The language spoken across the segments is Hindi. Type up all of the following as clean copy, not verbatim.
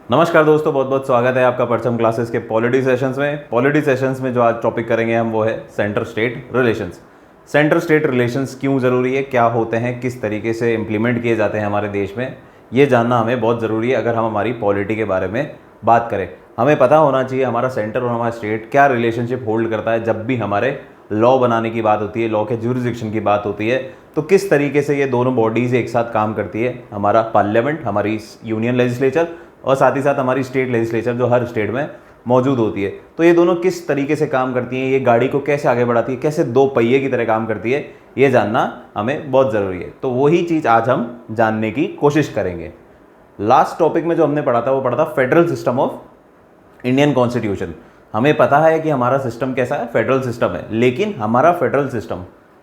नमस्कार दोस्तों, बहुत बहुत स्वागत है आपका परचम क्लासेस के पॉलिटी सेशंस में। पॉलिटी सेशंस में जो आज टॉपिक करेंगे हम वो है centre state relations. Centre state relations क्यों ज़रूरी है, क्या होते हैं, किस तरीके से इम्प्लीमेंट किए जाते हैं हमारे देश में, ये जानना हमें बहुत ज़रूरी है अगर हम हमारी पॉलिटी के बारे में बात करें। हमें पता होना चाहिए हमारा सेंटर और हमारा स्टेट क्या रिलेशनशिप होल्ड करता है जब भी हमारे लॉ बनाने की बात होती है, लॉ के ज्यूरिसडिक्शन की बात होती है, तो किस तरीके से ये दोनों बॉडीज़ एक साथ काम करती है। हमारा पार्लियामेंट, हमारी यूनियन लेजिस्लेचर और साथ ही साथ हमारी स्टेट लेजिस्लेचर जो हर स्टेट में मौजूद होती है, तो ये दोनों किस तरीके से काम करती हैं, ये गाड़ी को कैसे आगे बढ़ाती है, कैसे दो पहिए की तरह काम करती है, ये जानना हमें बहुत ज़रूरी है। तो वही चीज़ आज हम जानने की कोशिश करेंगे। लास्ट टॉपिक में जो हमने पढ़ा था वो पढ़ा था federal system of Indian constitution. हमें पता है कि हमारा सिस्टम कैसा है, फेडरल सिस्टम है, लेकिन हमारा federal system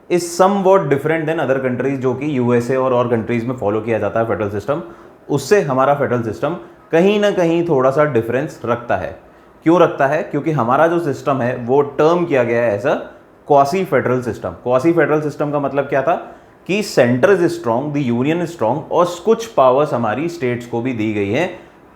is somewhat different than other countries जो कि यूएसए और कंट्रीज में फॉलो किया जाता है फेडरल सिस्टम। उससे हमारा फेडरल सिस्टम कहीं ना कहीं थोड़ा सा डिफरेंस रखता है। क्यों रखता है? क्योंकि हमारा जो सिस्टम है वो टर्म किया गया है as a quasi federal system. Quasi federal system का मतलब क्या था कि centre is strong, the union is strong और कुछ पावर्स हमारी स्टेट्स को भी दी गई है।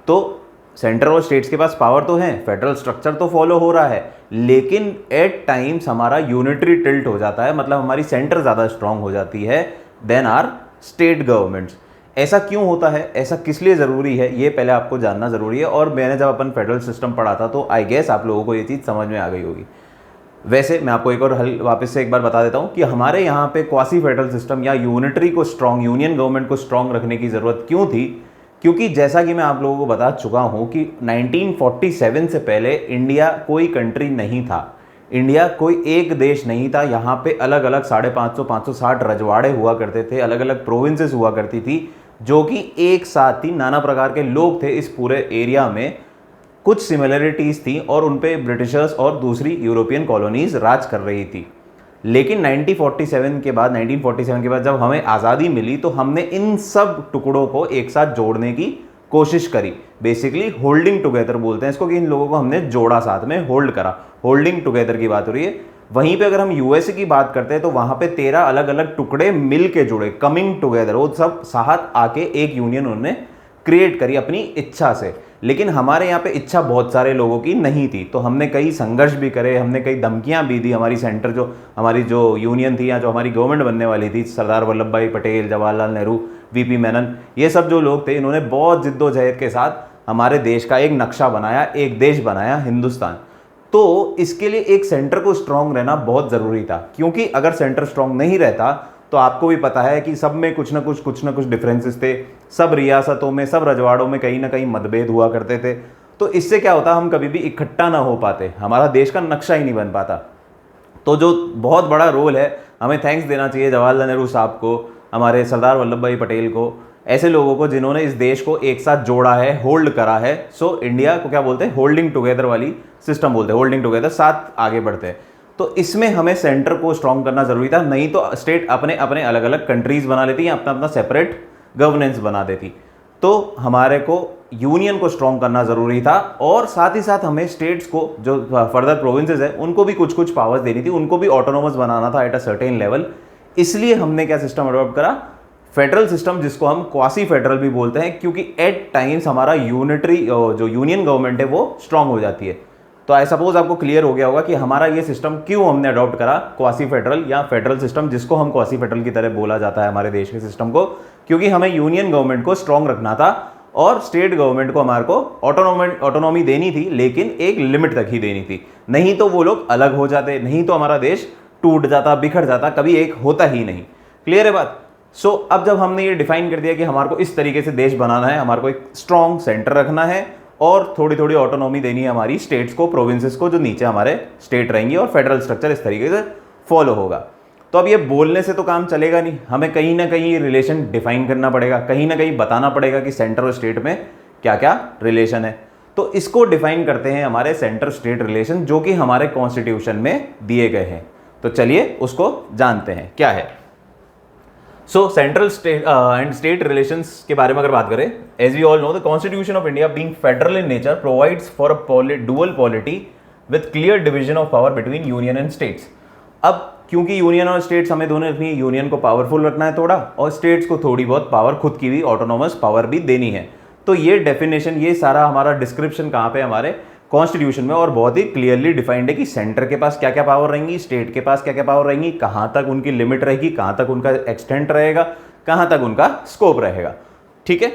तो सेंटर और स्टेट्स के पास पावर तो है, फेडरल स्ट्रक्चर तो फॉलो हो रहा है, लेकिन एट टाइम्स हमारा यूनिटरी टिल्ट हो जाता है, मतलब हमारी सेंटर ज़्यादा स्ट्रांग हो जाती है देन आर स्टेट गवर्नमेंट्स। ऐसा क्यों होता है, ऐसा किस लिए ज़रूरी है, ये पहले आपको जानना ज़रूरी है। और मैंने जब अपन फेडरल सिस्टम पढ़ा था तो आई गेस आप लोगों को ये चीज़ समझ में आ गई होगी। वैसे मैं आपको एक और वापस से एक बार बता देता हूँ कि हमारे यहाँ पे क्वासी फेडरल सिस्टम या यूनिटरी को स्ट्रॉन्ग, यूनियन गवर्नमेंट को स्ट्रॉन्ग रखने की ज़रूरत क्यों थी? क्योंकि जैसा कि मैं आप लोगों को बता चुका हूँ कि 1947 से पहले इंडिया कोई कंट्री नहीं था, इंडिया कोई एक देश नहीं था। यहाँ पे अलग अलग 550-560 रजवाड़े हुआ करते थे, अलग अलग प्रोविंसेस हुआ करती थी जो कि एक साथ थी, नाना प्रकार के लोग थे इस पूरे एरिया में, कुछ सिमिलरिटीज़ थी और उन पे ब्रिटिशर्स और दूसरी यूरोपियन कॉलोनीज राज कर रही थी। लेकिन 1947 के बाद जब हमें आज़ादी मिली तो हमने इन सब टुकड़ों को एक साथ जोड़ने की कोशिश करी। बेसिकली होल्डिंग टुगेदर बोलते हैं इसको, कि इन लोगों को हमने जोड़ा, साथ में होल्ड करा, होल्डिंग टुगेदर की बात हो रही है। वहीं पे अगर हम यूएसए की बात करते हैं तो वहां पे 13 अलग अलग टुकड़े मिल के जुड़े, कमिंग टुगेदर, वो सब साथ आके एक यूनियन उन्होंने क्रिएट करी अपनी इच्छा से। लेकिन हमारे यहाँ पे इच्छा बहुत सारे लोगों की नहीं थी, तो हमने कई संघर्ष भी करे, हमने कई धमकियां भी दी। हमारी सेंटर जो हमारी जो यूनियन थी या जो हमारी गवर्नमेंट बनने वाली थी, सरदार वल्लभ भाई पटेल, जवाहरलाल नेहरू, वीपी मेनन, ये सब जो लोग थे, इन्होंने बहुत जिद्दोजहद के साथ हमारे देश का एक नक्शा बनाया, एक देश बनाया, हिंदुस्तान। तो इसके लिए एक सेंटर को स्ट्रांग रहना बहुत ज़रूरी था, क्योंकि अगर सेंटर स्ट्रांग नहीं रहता तो आपको भी पता है कि सब में कुछ ना कुछ डिफरेंसेस थे, सब रियासतों में, सब रजवाड़ों में कहीं ना कहीं मतभेद हुआ करते थे। तो इससे क्या होता, हम कभी भी इकट्ठा ना हो पाते, हमारा देश का नक्शा ही नहीं बन पाता। तो जो बहुत बड़ा रोल है, हमें थैंक्स देना चाहिए जवाहरलाल नेहरू साहब को, हमारे सरदार वल्लभ भाई पटेल को, ऐसे लोगों को जिन्होंने इस देश को एक साथ जोड़ा है, होल्ड करा है। सो इंडिया को क्या बोलते हैं, होल्डिंग टुगेदर वाली सिस्टम बोलते हैं, होल्डिंग टुगेदर, साथ आगे बढ़ते हैं। तो इसमें हमें सेंटर को स्ट्रॉन्ग करना जरूरी था, नहीं तो स्टेट अपने अपने अलग अलग कंट्रीज बना लेती या अपना अपना सेपरेट गवर्नेंस बना देती। तो हमारे को यूनियन को स्ट्रॉन्ग करना जरूरी था और साथ ही साथ हमें स्टेट्स को, जो फर्दर प्रोविंसेस है, उनको भी कुछ कुछ पावर्स देनी थी, उनको भी ऑटोनोमस बनाना था एट अ सर्टेन लेवल। इसलिए हमने क्या सिस्टम अडॉप्ट करा, फेडरल सिस्टम, जिसको हम क्वासी फेडरल भी बोलते हैं, क्योंकि एट टाइम्स हमारा यूनिटरी जो यूनियन गवर्नमेंट है वो स्ट्रांग हो जाती है। तो आई सपोज आपको क्लियर हो गया होगा कि हमारा ये सिस्टम क्यों हमने अडॉप्ट करा, क्वासी फेडरल या फेडरल सिस्टम, जिसको हम क्वासी फेडरल की तरह बोला जाता है हमारे देश के सिस्टम को, क्योंकि हमें यूनियन गवर्नमेंट को स्ट्रांग रखना था और स्टेट गवर्नमेंट को हमारे को ऑटोनॉमी देनी थी, लेकिन एक लिमिट तक ही देनी थी। नहीं तो वो लोग अलग हो जाते, नहीं तो हमारा देश टूट जाता, बिखर जाता, कभी एक होता ही नहीं। क्लियर है बात? सो अब जब हमने ये डिफाइन कर दिया कि हमारे को इस तरीके से देश बनाना है, हमारे को एक स्ट्रॉन्ग सेंटर रखना है और थोड़ी थोड़ी ऑटोनॉमी देनी है हमारी स्टेट्स को, प्रोविंसेस को, जो नीचे हमारे स्टेट रहेंगी, और फेडरल स्ट्रक्चर इस तरीके से फॉलो होगा। तो अब ये बोलने से तो काम चलेगा नहीं, हमें कहीं ना कहीं ये रिलेशन डिफाइन करना पड़ेगा, कहीं ना कहीं बताना पड़ेगा कि सेंटर और स्टेट में क्या क्या रिलेशन है। तो इसको डिफाइन करते हैं हमारे सेंटर स्टेट रिलेशन, जो कि हमारे कॉन्स्टिट्यूशन में दिए गए हैं। तो चलिए उसको जानते हैं क्या है। So central state and state relations के बारे में अगर बात करें, as we all know, the constitution of India being federal in nature provides for a dual polity with clear division of power between union and states. अब क्योंकि यूनियन और स्टेट्स हमें दोनों अपनी यूनियन को पावरफुल रखना है थोड़ा, और स्टेट्स को थोड़ी बहुत पावर, खुद की भी ऑटोनोमस पावर भी देनी है, तो ये डेफिनेशन, ये सारा हमारा डिस्क्रिप्शन कहाँ पे हमारे कॉन्स्टिट्यूशन में, और बहुत ही क्लियरली डिफाइंड है कि सेंटर के पास क्या क्या पावर रहेंगी, स्टेट के पास क्या क्या पावर रहेंगी, कहाँ तक उनकी लिमिट रहेगी, कहाँ तक उनका एक्सटेंट रहेगा, कहाँ तक उनका स्कोप रहेगा। ठीक है,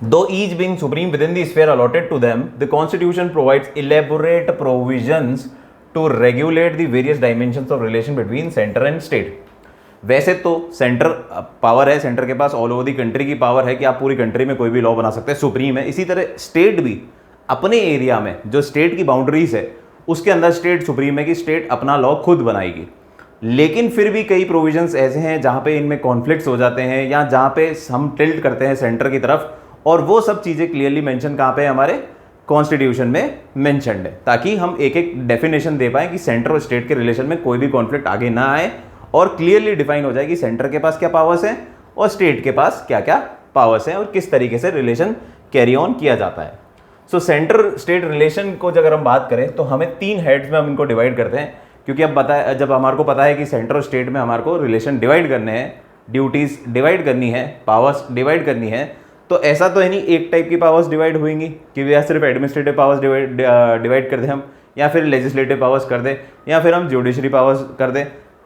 Though each being supreme within the sphere allotted to them, the Constitution provides elaborate provisions to regulate the various dimensions of relation between center and state. वैसे तो सेंटर पावर है, सेंटर के पास ऑल ओवर दी कंट्री की पावर है कि आप पूरी कंट्री में कोई भी लॉ बना सकते हैं, सुप्रीम है। इसी तरह स्टेट भी अपने एरिया में जो स्टेट की बाउंड्रीज है उसके अंदर स्टेट सुप्रीम है कि स्टेट अपना लॉ खुद बनाएगी। लेकिन फिर भी कई प्रोविजंस ऐसे हैं जहाँ पे इनमें कॉन्फ्लिक्ट्स हो जाते हैं या जहाँ पे हम टिल्ट करते हैं सेंटर की तरफ, और वो सब चीज़ें क्लियरली मेंशन कहाँ पे है, हमारे कॉन्स्टिट्यूशन में मेंशन्ड है, ताकि हम एक एक डेफिनेशन दे पाएं कि सेंटर और स्टेट के रिलेशन में कोई भी कॉन्फ्लिक्ट आगे ना आए, और क्लियरली डिफाइन हो जाए कि सेंटर के पास क्या पावर्स हैं और स्टेट के पास क्या क्या पावर्स हैं और किस तरीके से रिलेशन कैरी ऑन किया जाता है। सो सेंटर स्टेट रिलेशन को अगर हम बात करें तो हमें 3 हेड्स में हम इनको डिवाइड करते हैं, क्योंकि अब जब हमारे को पता है कि सेंटर और स्टेट में हमारे को रिलेशन डिवाइड करने हैं, ड्यूटीज डिवाइड करनी है, पावर्स डिवाइड करनी है, तो ऐसा तो है नहीं एक टाइप की पावर्स डिवाइड होंगी कि या सिर्फ एडमिनिस्ट्रेटिव पावर्स डिवाइड कर दें हम, या फिर लेजिस्लेटिव पावर्स कर दें, या फिर हम जुडिशरी पावर्स कर दें,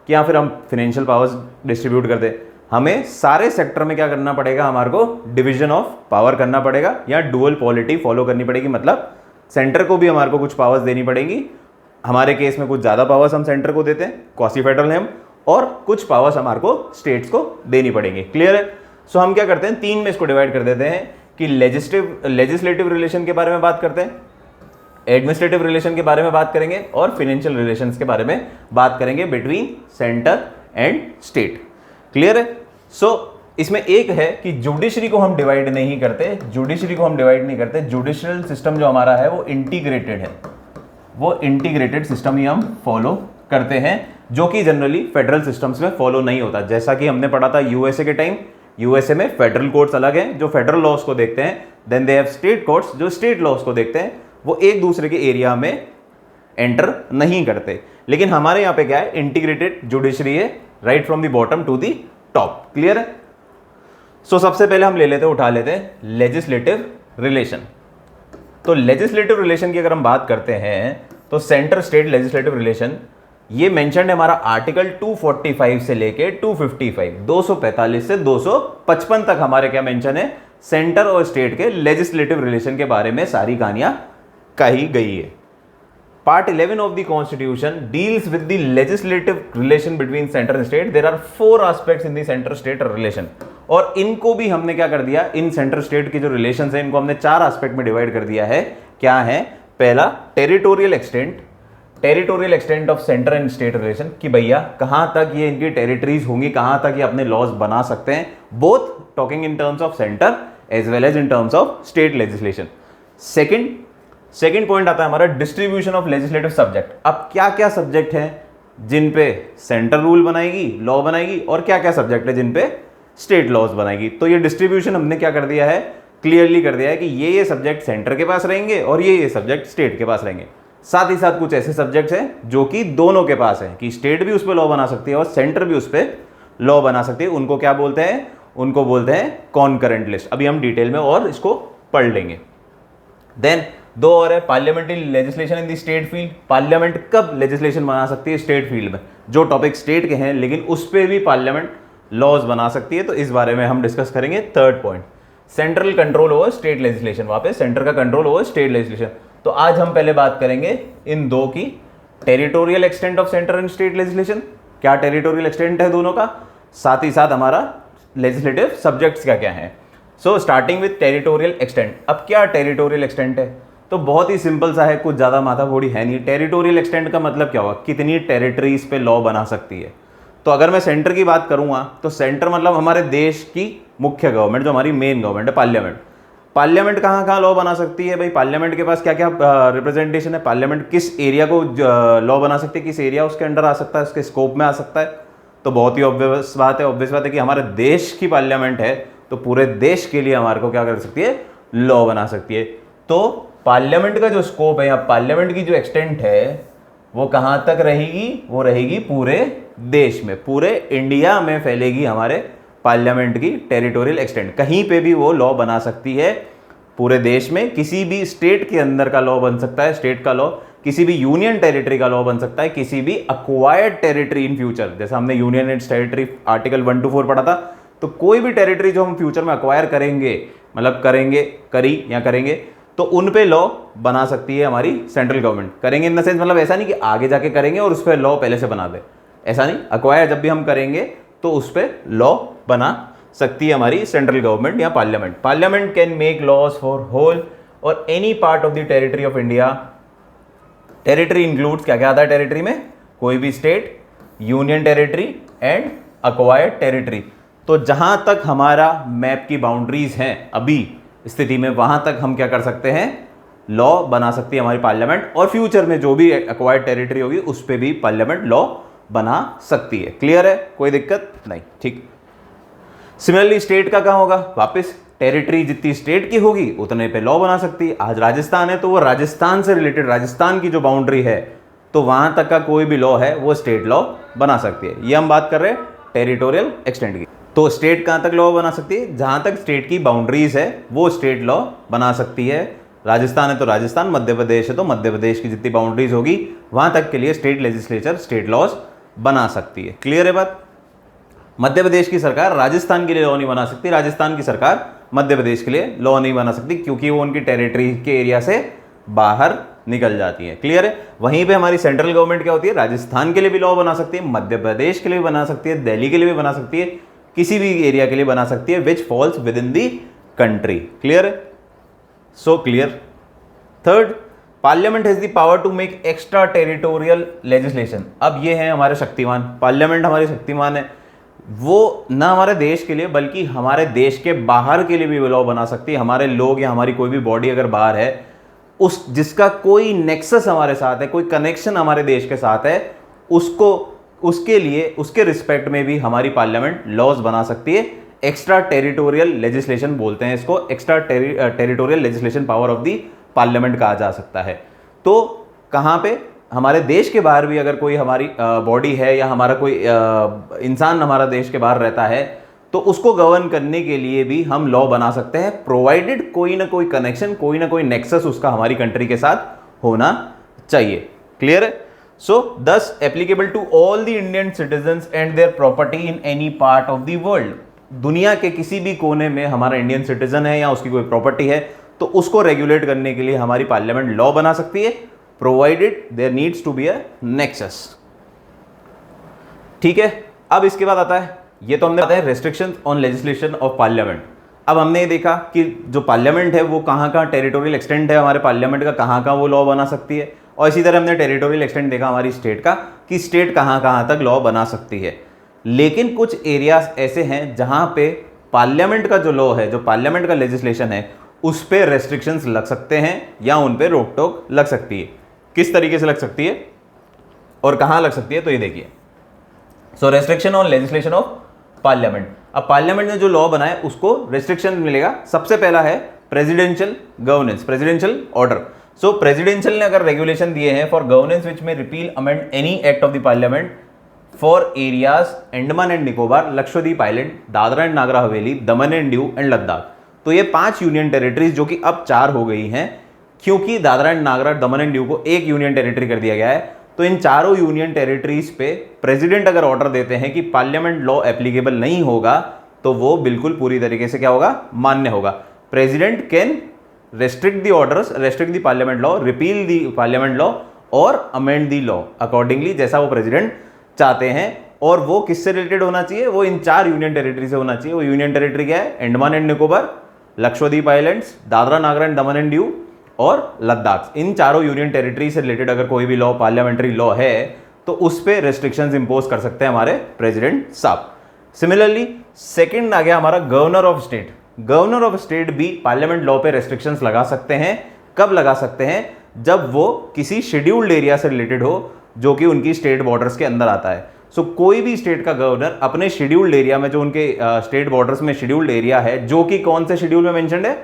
या फिर हम फाइनेंशियल पावर्स डिस्ट्रीब्यूट कर दें। हमें सारे सेक्टर में क्या करना पड़ेगा, हमारे को डिवीजन ऑफ पावर करना पड़ेगा या डुअल पॉलिटी फॉलो करनी पड़ेगी। मतलब सेंटर को भी हमारे को कुछ पावर्स देनी पड़ेगी, हमारे केस में कुछ ज़्यादा पावर्स हम सेंटर को देते हैं, क्वासी फेडरल है हम, और कुछ पावर्स हमारे को स्टेट्स को देनी पड़ेंगी। क्लियर है? सो हम क्या करते हैं, 3 में इसको डिवाइड कर देते हैं कि लेजिस्लेटिव रिलेशन के बारे में बात करते हैं, एडमिनिस्ट्रेटिव रिलेशन के बारे में बात करेंगे, और फाइनेंशियल रिलेशंस के बारे में बात करेंगे between centre and state. Clear है? सो इसमें एक है कि जुडिशरी को हम डिवाइड नहीं करते, जुडिशियल सिस्टम जो हमारा है वो इंटीग्रेटेड है, वो इंटीग्रेटेड सिस्टम ही हम फॉलो करते हैं, जो कि जनरली फेडरल सिस्टम्स में फॉलो नहीं होता। जैसा कि हमने पढ़ा था यूएसए के टाइम, यूएसए में फेडरल कोर्ट्स अलग हैं जो फेडरल लॉज को देखते हैं, then they have state courts जो स्टेट लॉज को देखते हैं, वो एक दूसरे के एरिया में एंटर नहीं करते। लेकिन हमारे यहाँ पे क्या है, इंटीग्रेटेड जुडिशरी है, right from the bottom to the top. Clear है? सो सबसे पहले हम उठा लेते हैं लेजिस्लेटिव रिलेशन। तो लेजिस्लेटिव रिलेशन की अगर हम बात करते हैं तो सेंटर स्टेट लेजिस्लेटिव रिलेशन ये मेंशन्ड है हमारा आर्टिकल 245 से लेके 255, 245 से 255 तक हमारे क्या मेंशन है, सेंटर और स्टेट के लेजिस्लेटिव रिलेशन के बारे में सारी कहानियां कही गई है। Part 11 of the constitution deals with the legislative relation between centre and state. There are 4 aspects in the centre state relation, और इनको भी हमने क्या कर दिया, इन सेंटर स्टेट की जो रिलेशंस है इनको हमने 4 एस्पेक्ट में डिवाइड कर दिया है। क्या है? पहला territorial extent of centre and state relation, कि भैया कहां तक ये इनकी टेरिटरीज होंगी, कहां तक ये अपने लॉज बना सकते हैं, both talking in terms of centre as well as in terms of state legislation. Second point आता है हमारा डिस्ट्रीब्यूशन ऑफ लेजिस्लेटिव सब्जेक्ट। अब क्या क्या सब्जेक्ट हैं जिन पे सेंटर रूल बनाएगी, लॉ बनाएगी, और क्या क्या सब्जेक्ट है जिन पे स्टेट लॉज बनाएगी। तो ये डिस्ट्रीब्यूशन हमने क्या कर दिया है, क्लियरली कर दिया है कि ये सब्जेक्ट सेंटर के पास रहेंगे और ये सब्जेक्ट स्टेट के पास रहेंगे। साथ ही साथ कुछ ऐसे सब्जेक्ट्स हैं जो कि दोनों के पास हैं, कि स्टेट भी उस पर लॉ बना सकती है और सेंटर भी उस पर लॉ बना सकती है। उनको क्या बोलते हैं? उनको बोलते हैं कॉन्करेंट लिस्ट। अभी हम डिटेल में और इसको पढ़ लेंगे। देन 2 और है parliamentary legislation in the state field. Parliament कब लेजिस्लेशन बना सकती है? स्टेट फील्ड में, जो टॉपिक स्टेट के हैं लेकिन उस पर भी पार्लियामेंट लॉज बना सकती है। तो इस बारे में हम डिस्कस करेंगे। Third point, central control over state legislation. वहां पे सेंटर का कंट्रोल ओवर स्टेट लेजिस्लेशन। तो आज हम पहले बात करेंगे इन 2 की, territorial extent of centre and state legislation, क्या टेरिटोरियल एक्सटेंट है दोनों का, साथ ही साथ हमारा लेजिस्लेटिव सब्जेक्ट्स क्या क्या हैं। So starting with territorial extent. अब क्या टेरिटोरियल एक्सटेंट है? तो बहुत ही सिंपल सा है, कुछ ज़्यादा माथाफोड़ी है नहीं। टेरिटोरियल एक्सटेंट का मतलब क्या हुआ, कितनी टेरिटरीज पे लॉ बना सकती है। तो अगर मैं सेंटर की बात करूंगा तो सेंटर मतलब हमारे देश की मुख्य गवर्नमेंट, जो हमारी मेन गवर्नमेंट है, पार्लियामेंट। पार्लियामेंट कहाँ कहाँ लॉ बना सकती है भाई? पार्लियामेंट के पास क्या क्या रिप्रेजेंटेशन है? पार्लियामेंट किस एरिया को लॉ बना सकती है, किस एरिया उसके अंडर आ सकता है, उसके स्कोप में आ सकता है? तो बहुत ही ऑब्वियस बात है कि हमारे देश की पार्लियामेंट है तो पूरे देश के लिए हमारे को क्या कर सकती है, लॉ बना सकती है। तो पार्लियामेंट का जो स्कोप है या पार्लियामेंट की जो एक्सटेंट है वो कहाँ तक रहेगी? वो रहेगी पूरे देश में, पूरे इंडिया में फैलेगी हमारे पार्लियामेंट की टेरिटोरियल एक्सटेंड, कहीं पे भी वो लॉ बना सकती है पूरे देश में, किसी भी स्टेट के अंदर का लॉ बन सकता है, स्टेट का लॉ, किसी भी यूनियन टेरिटरी का लॉ बन सकता है, किसी भी अक्वायर्ड टेरिटरी इन फ्यूचर, जैसा हमने union and territory article 1 to 4 पढ़ा था, तो कोई भी टेरिटरी जो हम फ्यूचर में अक्वायर करेंगे, मतलब करेंगे, करी या करेंगे, तो उन पे लॉ बना सकती है हमारी सेंट्रल गवर्नमेंट। करेंगे इन द सेंस मतलब ऐसा नहीं कि आगे जाके करेंगे और उस पर लॉ पहले से बना दे, ऐसा नहीं, अक्वायर जब भी हम करेंगे तो उस पर लॉ बना सकती है हमारी सेंट्रल गवर्नमेंट या parliament. Parliament can make laws for whole or any part of the territory of India. Territory includes, क्या क्या आता है टेरिटरी में, कोई भी state, union territory and acquired territory. तो जहां तक हमारा मैप की बाउंड्रीज हैं अभी स्थिति में, वहां तक हम क्या कर सकते हैं, लॉ बना सकती है हमारी पार्लियामेंट, और फ्यूचर में जो भी अक्वायर्ड टेरिटरी होगी उस पर भी पार्लियामेंट लॉ बना सकती है। क्लियर है, कोई दिक्कत नहीं, ठीक। सिमिलरली स्टेट का कहां होगा, वापस टेरिटरी जितनी स्टेट की होगी उतने पे लॉ बना सकती है। आज राजस्थान है तो वो राजस्थान से रिलेटेड, राजस्थान की जो बाउंड्री है तो वहां तक का कोई भी लॉ है वो स्टेट लॉ बना सकती है। ये हम बात कर रहे हैं टेरिटोरियल एक्सटेंड की। तो स्टेट कहां तक लॉ बना सकती है, जहां तक स्टेट की बाउंड्रीज है वो स्टेट लॉ बना सकती है। राजस्थान है तो राजस्थान, मध्य प्रदेश है तो मध्य प्रदेश की जितनी बाउंड्रीज होगी वहां तक के लिए स्टेट लेजिस्लेचर स्टेट लॉज बना सकती है। क्लियर है बात। मध्य प्रदेश की सरकार राजस्थान के लिए लॉ नहीं बना सकती, राजस्थान की सरकार मध्य प्रदेश के लिए लॉ नहीं बना सकती, क्योंकि वो उनकी टेरिटरी के एरिया से बाहर निकल जाती है। क्लियर है। वहीं पे हमारी सेंट्रल गवर्नमेंट क्या होती है, राजस्थान के लिए भी लॉ बना सकती है, मध्य प्रदेश के लिए भी बना सकती है, दिल्ली के लिए भी बना सकती है, किसी भी एरिया के लिए बना सकती है which falls within the country. Clear है, so clear. Third, parliament has the power to make extraterritorial legislation. अब ये है हमारे शक्तिमान, पार्लियामेंट हमारे शक्तिमान है, वो ना हमारे देश के लिए बल्कि हमारे देश के बाहर के लिए भी लॉ बना सकती है। हमारे लोग या हमारी कोई भी बॉडी अगर बाहर है, उस जिसका कोई नेक्सस हमारे साथ है, कोई कनेक्शन हमारे देश के साथ है, उसको उसके लिए उसके रिस्पेक्ट में भी हमारी पार्लियामेंट लॉज बना सकती है। एक्स्ट्रा टेरिटोरियल लेजिस्लेशन बोलते हैं इसको, extra territorial legislation power of the parliament कहा जा सकता है। तो कहाँ पे, हमारे देश के बाहर भी अगर कोई हमारी बॉडी है या हमारा कोई इंसान हमारा देश के बाहर रहता है तो उसको गवर्न करने के लिए भी हम लॉ बना सकते हैं, प्रोवाइडेड कोई ना कोई कनेक्शन, कोई ना कोई नेक्सस उसका हमारी कंट्री के साथ होना चाहिए। क्लियर है। So this applicable to all the Indian citizens and their property in any part of the world. दुनिया के किसी भी कोने में हमारा इंडियन सिटीजन है या उसकी कोई प्रॉपर्टी है तो उसको रेगुलेट करने के लिए हमारी पार्लियामेंट लॉ बना सकती है, provided there needs to be a nexus. ठीक है। अब इसके बाद आता है, ये तो हमने बताया restrictions on legislation of parliament. अब हमने ये देखा कि जो पार्लियामेंट है वो कहाँ कहाँ टेरिटोरियल एक्सटेंड है हमारे पार्लियामेंट का, कहाँ कहाँ वो लॉ बना सकती है, और इसी तरह हमने टेरिटोरियल एक्सटेंड देखा हमारी स्टेट का कि स्टेट कहाँ कहाँ तक लॉ बना सकती है। लेकिन कुछ एरियाज ऐसे हैं जहाँ पे पार्लियामेंट का जो लॉ है, जो पार्लियामेंट का लेजिस्लेशन है, उस पर रेस्ट्रिक्शंस लग सकते हैं या उन पर रोक टोक लग सकती है। किस तरीके से लग सकती है और कहाँ लग सकती है, तो ये देखिए। So restriction on legislation of parliament. अब पार्लियामेंट ने जो लॉ बनाया उसको रेस्ट्रिक्शन मिलेगा। सबसे पहला है प्रेसिडेंशियल गवर्नेंस, प्रेसिडेंशियल ऑर्डर। सो प्रेसिडेंशियल ने अगर रेगुलेशन दिए हैं फॉर गवर्नेंस विच में repeal amend any act of the parliament for areas Andaman and Nicobar, Lakshadweep island, Dadra and Nagar Haveli, Daman and Diu and Ladakh. तो ये 5 यूनियन टेरिटरीज जो कि अब 4 हो गई हैं, क्योंकि दादरा एंड नागर, दमन एंड दीव को एक यूनियन टेरिटरी कर दिया गया है। तो इन चारों यूनियन टेरिटरीज पे प्रेसिडेंट अगर ऑर्डर देते हैं कि पार्लियामेंट लॉ एप्लीकेबल नहीं होगा तो वो बिल्कुल पूरी तरीके से क्या होगा, मान्य होगा। President can restrict the orders, restrict the parliament law, repeal the parliament law और अमेंड द लॉ अकॉर्डिंगली, जैसा वो प्रेसिडेंट चाहते हैं। और वो किससे रिलेटेड होना चाहिए, वो इन 4 यूनियन टेरिटरी से होना चाहिए। वो यूनियन टेरिटरी क्या है, अंडमान एंड निकोबार, लक्षद्वीप आइलैंड्स, दादरा नागर एंड दमन एंड दीव और लद्दाख। इन चारों यूनियन टेरिटरी से रिलेटेड अगर कोई भी लॉ, पार्लियामेंट्री लॉ है, तो उस पर रेस्ट्रिक्शंस इंपोज कर सकते हैं हमारे प्रेसिडेंट साहब। सिमिलरली सेकंड आ गया हमारा governor of state. Governor of state भी पार्लियामेंट लॉ पे रेस्ट्रिक्शंस लगा सकते हैं। कब लगा सकते हैं, जब वो किसी शेड्यूल्ड एरिया से रिलेटेड हो जो कि उनकी स्टेट बॉर्डर्स के अंदर आता है। सो कोई भी स्टेट का गवर्नर अपने शेड्यूल्ड एरिया में, जो उनके स्टेट बॉर्डर्स में शेड्यूल्ड एरिया है, जो कि कौन से शेड्यूल में मेंशन्ड है,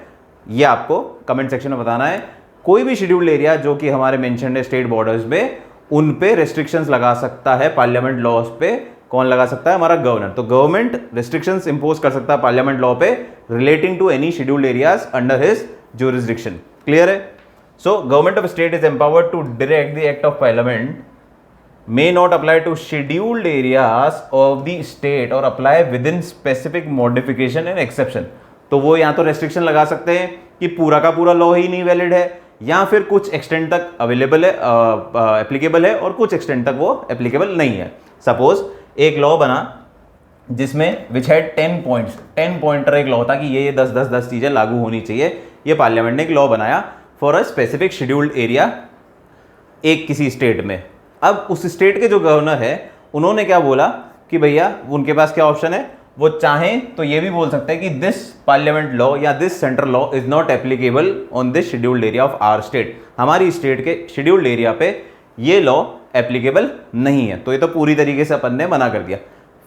ये आपको कमेंट सेक्शन में बताना है। कोई भी शेड्यूल्ड एरिया जो कि हमारे मेंशन्ड है स्टेट बॉर्डर्स में, उन पे रेस्ट्रिक्शंस लगा सकता है पार्लियामेंट लॉज पे। कौन लगा सकता है? हमारा गवर्नर। तो गवर्नमेंट रिस्ट्रिक्शंस इंपोज कर सकता है पार्लियामेंट लॉ पे relating to any scheduled areas under his jurisdiction. Clear है? So government of state is empowered to direct the act of parliament may not apply to scheduled areas of the state or apply within specific modification and exception। तो वो यहाँ तो रेस्ट्रिक्शन लगा सकते हैं कि पूरा का पूरा लॉ ही नहीं वैलिड है, या फिर कुछ एक्सटेंट तक अवेलेबल है, एप्लीकेबल है, और कुछ एक्सटेंट तक वो एप्लीकेबल नहीं है। सपोज एक लॉ बना जिसमें विच हैड 10 पॉइंट्स, 10 पॉइंटर एक लॉ था कि ये 10 चीजें लागू होनी चाहिए। ये पार्लियामेंट ने एक लॉ बनाया for a specific scheduled area एक किसी स्टेट में। अब उस स्टेट के जो गवर्नर है उन्होंने क्या बोला कि भैया उनके पास क्या ऑप्शन है, वो चाहें तो ये भी बोल सकते हैं कि दिस पार्लियामेंट लॉ या this central law is not applicable on this scheduled area of our state. हमारी स्टेट के शेड्यूल्ड एरिया पे ये लॉ एप्लीकेबल नहीं है। तो ये तो पूरी तरीके से अपन ने मना कर दिया।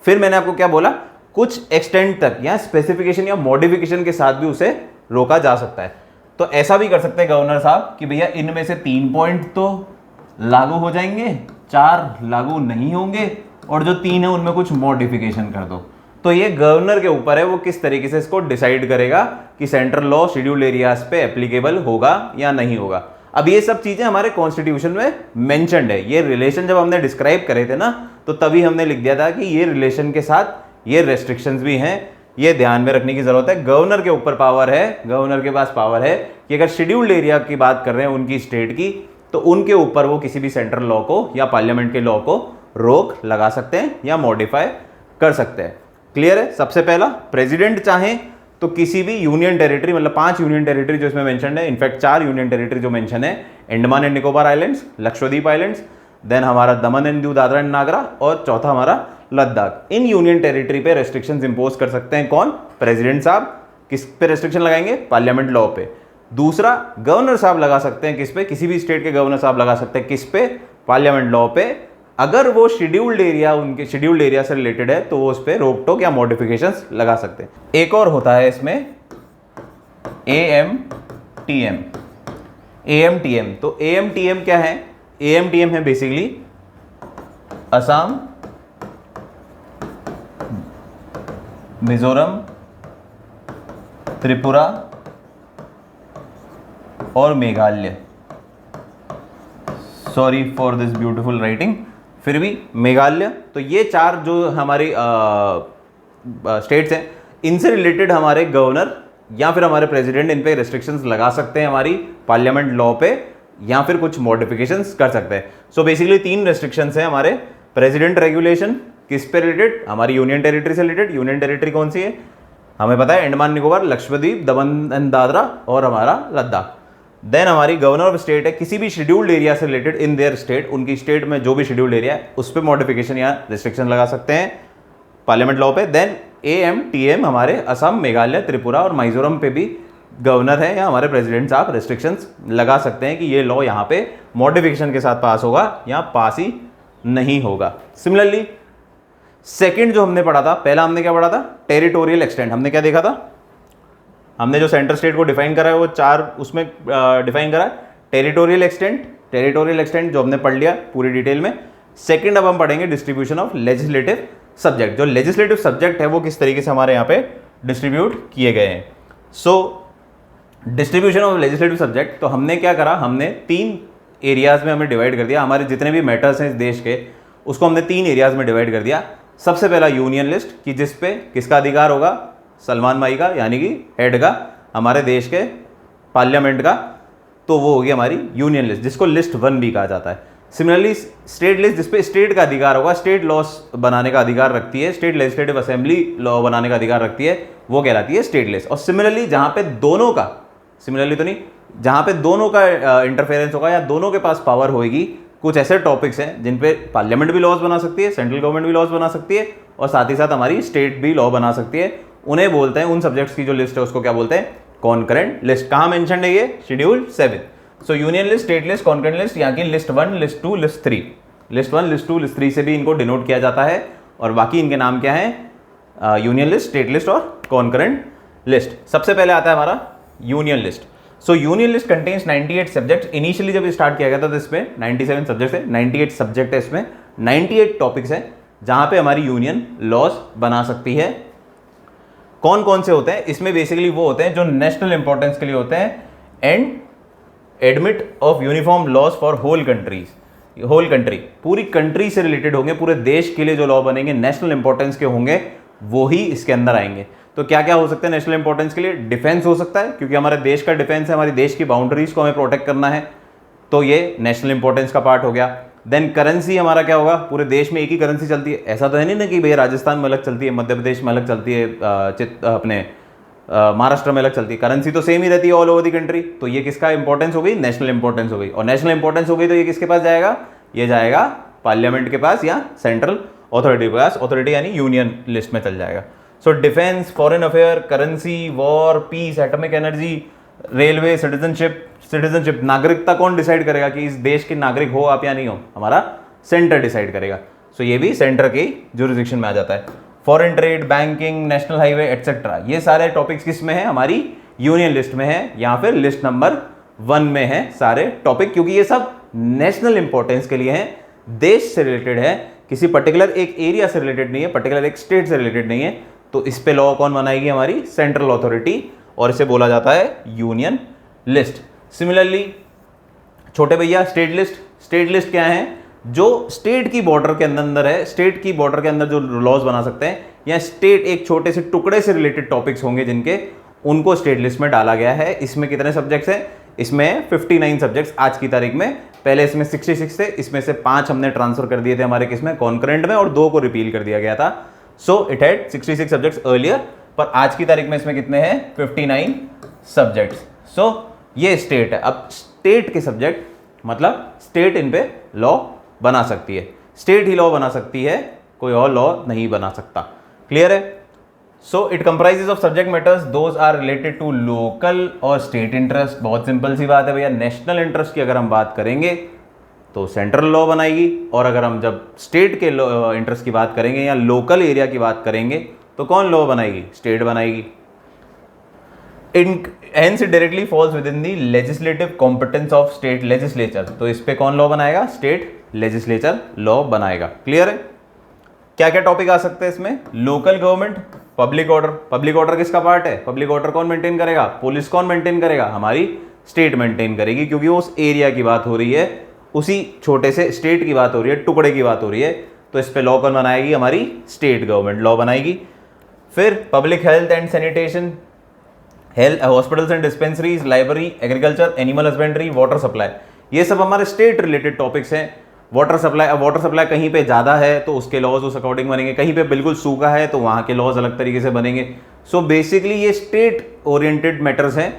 फिर मैंने आपको क्या बोला, कुछ एक्सटेंट तक या स्पेसिफिकेशन या मॉडिफिकेशन के साथ भी उसे रोका जा सकता है। तो ऐसा भी कर सकते हैं गवर्नर साहब कि भैया इनमें से 3 पॉइंट तो लागू हो जाएंगे, 4 लागू नहीं होंगे, और जो 3 है उनमें कुछ मॉडिफिकेशन कर दो। तो ये गवर्नर के ऊपर है, वो किस तरीके से इसको डिसाइड करेगा कि सेंट्रल लॉ शेड्यूल्ड एरियाज पे एप्लीकेबल होगा या नहीं होगा। अब ये सब चीजें हमारे कॉन्स्टिट्यूशन में मेंशन्ड है। ये रिलेशन जब हमने डिस्क्राइब करे थे ना, तो तभी हमने लिख दिया था कि ये रिलेशन के साथ ये रेस्ट्रिक्शंस भी हैं। ये ध्यान में रखने की जरूरत है। गवर्नर के ऊपर पावर है, गवर्नर के पास पावर है कि अगर शेड्यूल्ड एरिया की बात कर रहे हैं उनकी स्टेट की, तो उनके ऊपर वो किसी भी सेंट्रल लॉ को या पार्लियामेंट के लॉ को रोक लगा सकते हैं या मॉडिफाई कर सकते हैं। क्लियर है? सबसे पहला, प्रेसिडेंट चाहे तो किसी भी यूनियन टेरिटरी, मतलब 5 यूनियन टेरिटरी जो इसमें मेंशन है, इनफैक्ट 4 यूनियन टेरिटरी जो मेंशन है, Andaman and Nicobar islands, Lakshadweep islands, then हमारा दमन एंड दीव दादरा एंड नागरा, और चौथा हमारा लद्दाख। इन यूनियन टेरिटरी पे रेस्ट्रिक्शंस इंपोज कर सकते हैं कौन? प्रेसिडेंट साहब। किस पे रेस्ट्रिक्शन लगाएंगे? पार्लियामेंट लॉ पे। दूसरा, गवर्नर साहब लगा सकते हैं किस पे? किसी भी स्टेट के गवर्नर साहब लगा सकते हैं किस पे? पार्लियामेंट लॉ पे। अगर वो शेड्यूल्ड एरिया उनके शेड्यूल्ड एरिया से रिलेटेड है तो वो उस पर रोक टोक या मॉडिफिकेशंस लगा सकते हैं। एक और होता है इसमें AMTM। AMTM, तो AMTM क्या है? AMTM है बेसिकली असम, मिजोरम, त्रिपुरा और Meghalaya. Sorry for this beautiful writing, फिर भी मेघालय। तो ये 4 जो हमारी स्टेट्स हैं, इनसे रिलेटेड हमारे गवर्नर या फिर हमारे प्रेसिडेंट इन पे रेस्ट्रिक्शंस लगा सकते हैं हमारी पार्लियामेंट लॉ पे, या फिर कुछ मॉडिफिकेशंस कर सकते हैं। सो बेसिकली 3 रेस्ट्रिक्शंस हैं हमारे। प्रेसिडेंट रेगुलेशन किस पे रिलेटेड? हमारी यूनियन टेरिटरी से रिलेटेड। यूनियन टेरिटरी कौन सी है? हमें पता है, अंडमान निकोबार, लक्षद्वीप, दमन एंड दादरा और हमारा लद्दाख। देन हमारी गवर्नर ऑफ स्टेट है, किसी भी शेड्यूल्ड एरिया से रिलेटेड इन देयर स्टेट, उनकी स्टेट में जो भी शेड्यूल्ड एरिया है उस पर मॉडिफिकेशन या रिस्ट्रिक्शन लगा सकते हैं पार्लियामेंट लॉ पे। देन AMTM हमारे असम, मेघालय, त्रिपुरा और मिजोरम पे भी गवर्नर है या हमारे प्रेसिडेंट साहब रेस्ट्रिक्शंस लगा सकते हैं कि ये लॉ यहाँ पे मॉडिफिकेशन के साथ पास होगा या पास ही नहीं होगा। सिमिलरली सेकंड जो हमने पढ़ा था, पहला हमने क्या पढ़ा था? Territorial extent. हमने क्या देखा था? हमने जो सेंटर स्टेट को डिफाइन करा है वो 4 उसमें डिफाइन करा है। टेरिटोरियल एक्सटेंट जो हमने पढ़ लिया पूरी डिटेल में। सेकंड अब हम पढ़ेंगे डिस्ट्रीब्यूशन ऑफ लेजिस्लेटिव सब्जेक्ट। जो लेजिस्लेटिव सब्जेक्ट है वो किस तरीके से हमारे यहाँ पे डिस्ट्रीब्यूट किए गए हैं। So distribution of legislative subject, तो हमने क्या करा, हमने 3 एरियाज में हमें डिवाइड कर दिया। हमारे जितने भी मैटर्स हैं इस देश के, उसको हमने 3 एरियाज में डिवाइड कर दिया। सबसे पहला यूनियन लिस्ट, कि जिस पे किसका अधिकार होगा? सलमान भाई का, यानी कि हेड का, हमारे देश के पार्लियामेंट का। तो वो होगी हमारी यूनियन लिस्ट, जिसको लिस्ट 1 भी कहा जाता है। सिमिलरली स्टेट लिस्ट, जिसपे स्टेट का अधिकार होगा, स्टेट लॉस बनाने का अधिकार रखती है, स्टेट लेजिस्लेटिव असेंबली लॉ बनाने का अधिकार रखती है, वो कहलाती है स्टेट लिस्ट। और सिमिलरली जहाँ पे दोनों का, सिमिलरली तो नहीं, जहाँ पे दोनों का इंटरफेरेंस होगा या दोनों के पास पावर होगी, कुछ ऐसे टॉपिक्स हैं जिन पे पार्लियामेंट भी लॉज बना सकती है, सेंट्रल गवर्नमेंट भी लॉज बना सकती है, और साथ ही साथ हमारी स्टेट भी लॉ बना सकती है। उन्हें बोलते हैं, उन सब्जेक्ट्स की जो लिस्ट है उसको क्या बोलते हैं? Concurrent list. कहाँ मेंशन है ये? शेड्यूल 7। सो union list, state list, concurrent list, यहाँ की list 1, list 2, list 3। List 1, list 2, list 3 से भी इनको डिनोट किया जाता है, और बाकी इनके नाम क्या है? यूनियन लिस्ट, स्टेट लिस्ट और कॉन्करेंट लिस्ट। सबसे पहले आता है हमारा यूनियन लिस्ट। सो union list contains 98 subjects. Initially जब स्टार्ट किया गया था तो इसमें 97 सब्जेक्ट्स है, 98 सब्जेक्ट है इसमें, 98 टॉपिक्स हैं। जहां पे हमारी यूनियन लॉज बना सकती है। कौन कौन से होते हैं इसमें? बेसिकली वो होते हैं जो नेशनल इंपॉर्टेंस के लिए होते हैं and admit of uniform laws for whole countries. Whole country, पूरी कंट्री से रिलेटेड होंगे, पूरे देश के लिए जो लॉ बनेंगे नेशनल इंपॉर्टेंस के होंगे वो ही इसके अंदर आएंगे। तो क्या क्या हो सकता है नेशनल इंपॉर्टेंस के लिए? डिफेंस हो सकता है, क्योंकि हमारे देश का डिफेंस है, हमारी देश की बाउंड्रीज को हमें प्रोटेक्ट करना है, तो ये नेशनल इंपॉर्टेंस का पार्ट हो गया। देन करेंसी हमारा क्या होगा? पूरे देश में एक ही करेंसी चलती है, ऐसा तो है नहीं ना कि भैया राजस्थान में अलग चलती है, मध्य प्रदेश में अलग चलती है, अपने महाराष्ट्र में अलग चलती है। करेंसी तो सेम ही रहती है ऑल ओवर दी कंट्री। तो ये किसका इंपॉर्टेंस हो गई? नेशनल इंपॉर्टेंस हो गई। और नेशनल इंपॉर्टेंस हो गई तो ये किसके पास जाएगा? ये जाएगा पार्लियामेंट के पास या सेंट्रल अथॉरिटी के पास, अथॉरिटी यानी यूनियन लिस्ट में चल जाएगा। So defence, foreign affair, currency, war, peace, atomic energy, railway, citizenship, नागरिकता कौन डिसाइड करेगा कि इस देश के नागरिक हो आप या नहीं हो? हमारा सेंटर डिसाइड करेगा। सो ये भी सेंटर के जुरिडिक्शन में आ जाता है। Foreign trade, banking, national highway etcetera, ये सारे टॉपिक्स किस में है? हमारी यूनियन लिस्ट में है, या फिर लिस्ट नंबर 1 में है सारे टॉपिक, क्योंकि ये सब नेशनल इंपॉर्टेंस के लिए हैं, देश से रिलेटेड है, किसी पर्टिकुलर एक एरिया से रिलेटेड नहीं है, पर्टिकुलर एक स्टेट से रिलेटेड नहीं है। तो इस पे लॉ कौन बनाएगी? हमारी सेंट्रल अथॉरिटी, और इसे बोला जाता है यूनियन लिस्ट। सिमिलरली छोटे भैया स्टेट लिस्ट। स्टेट लिस्ट क्या है? जो स्टेट की बॉर्डर के अंदर है, स्टेट की बॉर्डर के अंदर जो लॉज बना सकते हैं, या स्टेट एक छोटे से टुकड़े से रिलेटेड टॉपिक्स होंगे जिनके, उनको स्टेट लिस्ट में डाला गया है। इसमें कितने सब्जेक्ट्स हैं? इसमें 59 सब्जेक्ट्स आज की तारीख में। पहले इसमें 66 थे, इसमें से 5 हमने ट्रांसफर कर दिए थे हमारे किसमें? कॉन्करेंट में, और 2 को रिपील कर दिया गया था। So it had 66 subjects earlier, पर आज की तारीख में इसमें कितने हैं? 59 सब्जेक्ट्स। सो ये स्टेट है। अब स्टेट के सब्जेक्ट मतलब स्टेट इन पे लॉ बना सकती है, स्टेट ही लॉ बना सकती है, कोई और लॉ नहीं बना सकता। क्लियर है? So it comprises of subject matters those are related to local और स्टेट इंटरेस्ट। बहुत सिंपल सी बात है भैया, नेशनल इंटरेस्ट की अगर हम बात करेंगे तो सेंट्रल लॉ बनाएगी, और अगर हम जब स्टेट के इंटरेस्ट की बात करेंगे या लोकल एरिया की बात करेंगे तो कौन लॉ बनाएगी? स्टेट बनाएगी। Hence it directly falls within the legislative competence of state legislature। तो इस पे कौन लॉ बनाएगा? स्टेट लेजिस्लेचर लॉ बनाएगा। क्लियर है? क्या क्या टॉपिक आ सकते हैं इसमें? Local government, public order. Public order किसका पार्ट है? पब्लिक ऑर्डर कौन मेंटेन करेगा? पुलिस कौन मेंटेन करेगा? हमारी स्टेट मेंटेन करेगी, क्योंकि उस एरिया की बात हो रही है, उसी छोटे से स्टेट की बात हो रही है, टुकड़े की बात हो रही है। तो इस पे लॉ कौन बनाएगी? हमारी स्टेट गवर्नमेंट लॉ बनाएगी। फिर public health and sanitation, health, hospitals and dispensaries, library, agriculture, animal husbandry, water supply, ये सब हमारे स्टेट रिलेटेड टॉपिक्स हैं। वाटर सप्लाई कहीं पे ज़्यादा है तो उसके लॉज उस अकॉर्डिंग बनेंगे, कहीं पे बिल्कुल सूखा है तो वहाँ के लॉज अलग तरीके से बनेंगे। सो बेसिकली ये स्टेट ओरिएंटेड मैटर्स हैं,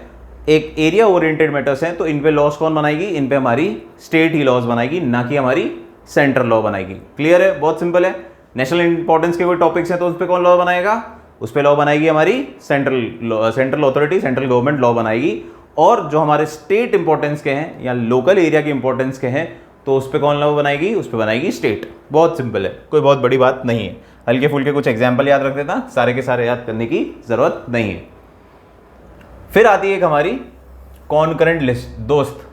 एक एरिया ओरिएंटेड मैटर्स हैं, तो इन पे लॉज कौन बनाएगी? इन पे हमारी स्टेट ही लॉज बनाएगी, ना कि हमारी सेंट्रल लॉ बनाएगी। क्लियर है? बहुत सिंपल है। नेशनल इंपॉर्टेंस के कोई टॉपिक्स हैं तो उस पर कौन लॉ बनाएगा? उस पर लॉ बनाएगी हमारी central authority, central government law बनाएगी। और जो हमारे स्टेट इंपॉर्टेंस के हैं या लोकल एरिया के इंपॉर्टेंस के हैं तो उस पर कौन लॉ बनाएगी? उस पर बनाएगी स्टेट। बहुत सिंपल है, कोई बहुत बड़ी बात नहीं है। हल्के फुल्के कुछ एग्जाम्पल याद रख देता, सारे के सारे याद करने की जरूरत नहीं है। फिर आती है एक हमारी कॉन्करेंट लिस्ट। दोस्त,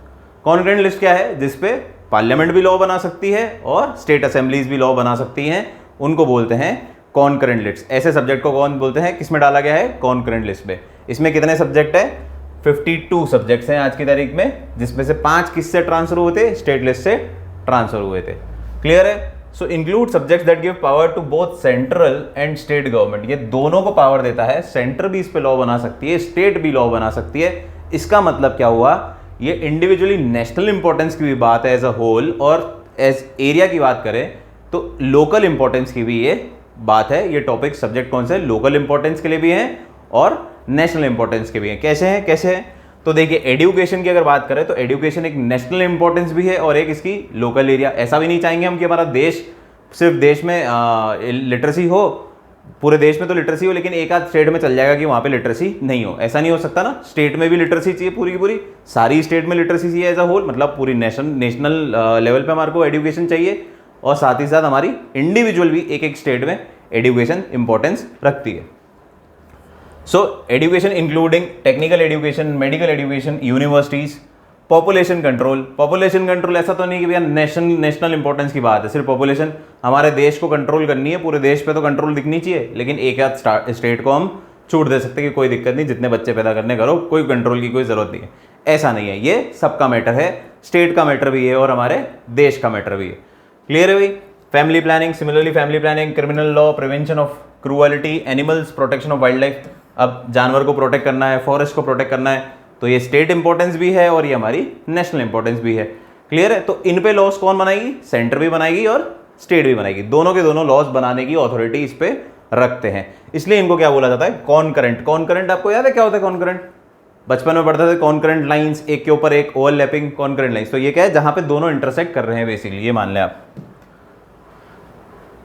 कॉन्करेंट लिस्ट क्या है? जिसपे पार्लियामेंट भी लॉ बना सकती है और स्टेट असेंबलीज भी लॉ बना सकती हैं, उनको बोलते हैं कॉन्करेंट लिस्ट। ऐसे सब्जेक्ट को कौन बोलते हैं? किसमें डाला गया है? कॉन्करेंट लिस्ट में। इसमें कितने सब्जेक्ट है? 52 सब्जेक्ट्स हैं आज की तारीख में, जिसमें से 5 किससे ट्रांसफर हुए थे? स्टेट लिस्ट से ट्रांसफर हुए थे। क्लियर है? So include subjects that give power to both central and state government. ये दोनों को पावर देता है, सेंटर भी इस पे लॉ बना सकती है, स्टेट भी लॉ बना सकती है। इसका मतलब क्या हुआ? ये इंडिविजुअली नेशनल इंपॉर्टेंस की भी बात है एज अ होल, और एज एरिया की बात करें तो लोकल इंपॉर्टेंस की भी ये बात है। ये टॉपिक सब्जेक्ट कौन से? लोकल इंपॉर्टेंस के लिए भी हैं और नेशनल इंपॉर्टेंस के भी हैं। कैसे हैं? कैसे हैं? तो देखिए, एजुकेशन की अगर बात करें तो एजुकेशन एक नेशनल इंपॉर्टेंस भी है और एक इसकी लोकल एरिया। ऐसा भी नहीं चाहेंगे हम कि हमारा देश सिर्फ देश में लिटरेसी हो, पूरे देश में तो लिटरेसी हो, लेकिन एक आध स्टेट में चल जाएगा कि वहाँ पे लिटरेसी नहीं हो। ऐसा नहीं हो सकता ना, स्टेट में भी लिटरेसी चाहिए, पूरी की पूरी सारी स्टेट में लिटरेसी चाहिए एज अ होल, मतलब पूरी नेशनल लेवल पे हमारे को एजुकेशन चाहिए, और साथ ही साथ हमारी इंडिविजुअल भी एक एक स्टेट में एजुकेशन इंपॉर्टेंस रखती है। So education including technical education, medical education, universities, population control ऐसा तो नहीं कि भैया नेशनल इंपॉर्टेंस की बात है, सिर्फ पॉपुलेशन हमारे देश को कंट्रोल करनी है, पूरे देश पे तो कंट्रोल दिखनी चाहिए, लेकिन एक आध स्टेट को हम छूट दे सकते हैं कि कोई दिक्कत नहीं, जितने बच्चे पैदा करने करो, कोई कंट्रोल की कोई जरूरत नहीं है। ऐसा नहीं है, ये सबका मैटर है, स्टेट का मैटर भी है और हमारे देश का मैटर भी है। क्लियर है भाई? Family planning, similarly family planning, criminal law, prevention of cruelty, animals, protection of wildlife. अब जानवर को प्रोटेक्ट करना है, फॉरेस्ट को प्रोटेक्ट करना है, तो ये स्टेट इंपॉर्टेंस भी है और ये हमारी नेशनल इंपॉर्टेंस भी है। क्लियर है? तो इन पे लॉस कौन बनाएगी? सेंटर भी बनाएगी और स्टेट भी बनाएगी, दोनों के दोनों लॉस बनाने की अथॉरिटी इस पे रखते हैं, इसलिए इनको क्या बोला जाता है? कॉनकरेंट। कॉनकरेंट आपको याद है क्या होता है कॉनकरेंट? बचपन में पढ़ते थे कॉनकरेंट लाइंस, एक के ऊपर एक ओवरलैपिंग कॉनकरेंट लाइंस। तो ये क्या है? जहां पे दोनों इंटरसेक्ट कर रहे हैं बेसिकली, ये मान लें आप।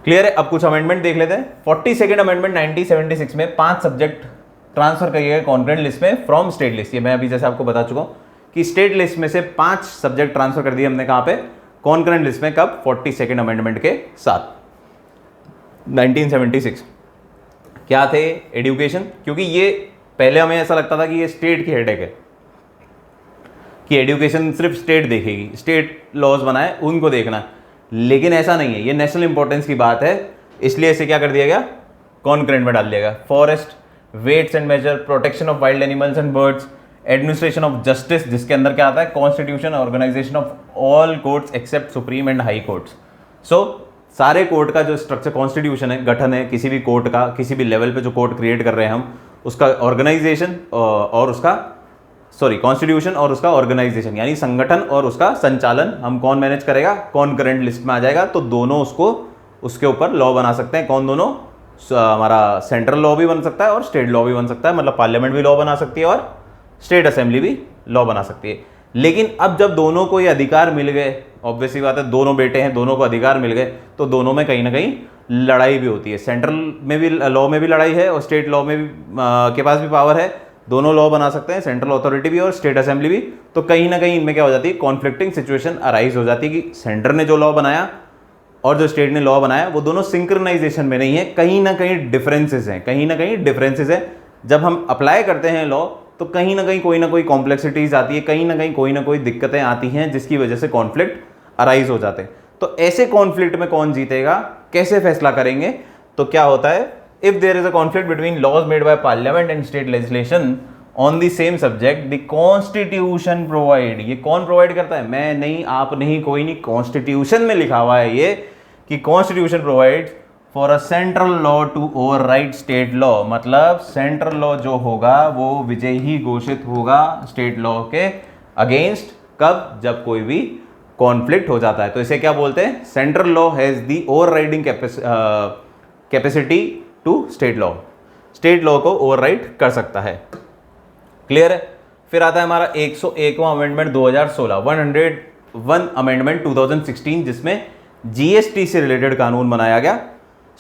क्लियर है? अब कुछ अमेंडमेंट देख लेते हैं। 42nd अमेंडमेंट 1976 में 5 सब्जेक्ट ट्रांसफर किए गए कॉन्करेंट लिस्ट में फ्रॉम स्टेट लिस्ट। ये मैं अभी जैसे आपको बता चुका हूं कि स्टेट लिस्ट में से 5 सब्जेक्ट ट्रांसफर कर दिए हमने, कहां पे? कॉन्करेंट लिस्ट में। कब? 42nd अमेंडमेंट के साथ 1976। क्या थे? एजुकेशन, क्योंकि ये पहले हमें ऐसा लगता था कि ये स्टेट की हेडेक है कि एजुकेशन सिर्फ स्टेट देखेगी, स्टेट लॉज बनाए उनको देखना, लेकिन ऐसा नहीं है, ये नेशनल इंपॉर्टेंस की बात है, इसलिए इसे क्या कर दिया गया? कॉन्करेंट में डाल दिया गया। Forest, weights and measure, protection of wild animals and birds, administration of justice, जिसके अंदर क्या आता है? Constitution, organisation of all courts except supreme and high courts. सो सारे कोर्ट का जो स्ट्रक्चर, कॉन्स्टिट्यूशन है, गठन है किसी भी कोर्ट का, किसी भी लेवल पे जो कोर्ट क्रिएट कर रहे हैं हम, उसका ऑर्गेनाइजेशन और उसका कॉन्स्टिट्यूशन और उसका ऑर्गेनाइजेशन यानी संगठन और उसका संचालन हम कौन मैनेज करेगा? कॉनकरेंट लिस्ट में आ जाएगा। तो दोनों उसको उसके ऊपर लॉ बना सकते हैं। कौन दोनों? हमारा सेंट्रल लॉ भी बन सकता है और स्टेट लॉ भी बन सकता है, मतलब पार्लियामेंट भी लॉ बना सकती है और स्टेट असेंबली भी लॉ बना सकती है। लेकिन अब जब दोनों को ये अधिकार मिल गए, ऑब्वियसली बात है, दोनों बेटे हैं, दोनों को अधिकार मिल गए, तो दोनों में कहीं ना कहीं लड़ाई भी होती है। सेंट्रल में भी लॉ में भी लड़ाई है और स्टेट लॉ में भी के पास भी पावर है, दोनों लॉ बना सकते हैं, सेंट्रल अथॉरिटी भी और स्टेट असेंबली भी। तो कहीं ना कहीं इनमें क्या हो जाती है? कॉन्फ्लिक्टिंग सिचुएशन अराइज हो जाती है कि सेंटर ने जो लॉ बनाया और जो स्टेट ने लॉ बनाया वो दोनों सिंक्रोनाइजेशन में नहीं है, कहीं ना कहीं डिफरेंसेस हैं, कहीं ना कहीं डिफरेंसेस है। जब हम अप्लाई करते हैं लॉ तो कहीं ना कोई कॉम्प्लेक्सिटीज आती है, कहीं ना कोई दिक्कतें आती हैं, जिसकी वजह से कॉन्फ्लिक्ट अराइज हो जाते हैं। तो ऐसे कॉन्फ्लिक्ट में कौन जीतेगा, कैसे फैसला करेंगे? तो क्या होता है? If there is a conflict between laws made by parliament and state legislation on the same subject, the constitution provide. ये कौन प्रोवाइड करता है? मैं नहीं, आप नहीं, कोई नहीं, कॉन्स्टिट्यूशन में लिखा हुआ है ये कि constitution provides for a central law to override state law. मतलब सेंट्रल लॉ जो होगा वो विजयी घोषित होगा स्टेट लॉ के अगेंस्ट। कब? जब कोई भी कॉन्फ्लिक्ट हो जाता है। तो इसे क्या बोलते हैं? Central law has the overriding capacity to state law, state law को ओवरराइड कर सकता है। क्लियर है? फिर आता है हमारा 101वां अमेंडमेंट 2016, 101 अमेंडमेंट 2016, जिसमें जीएसटी से रिलेटेड कानून बनाया गया।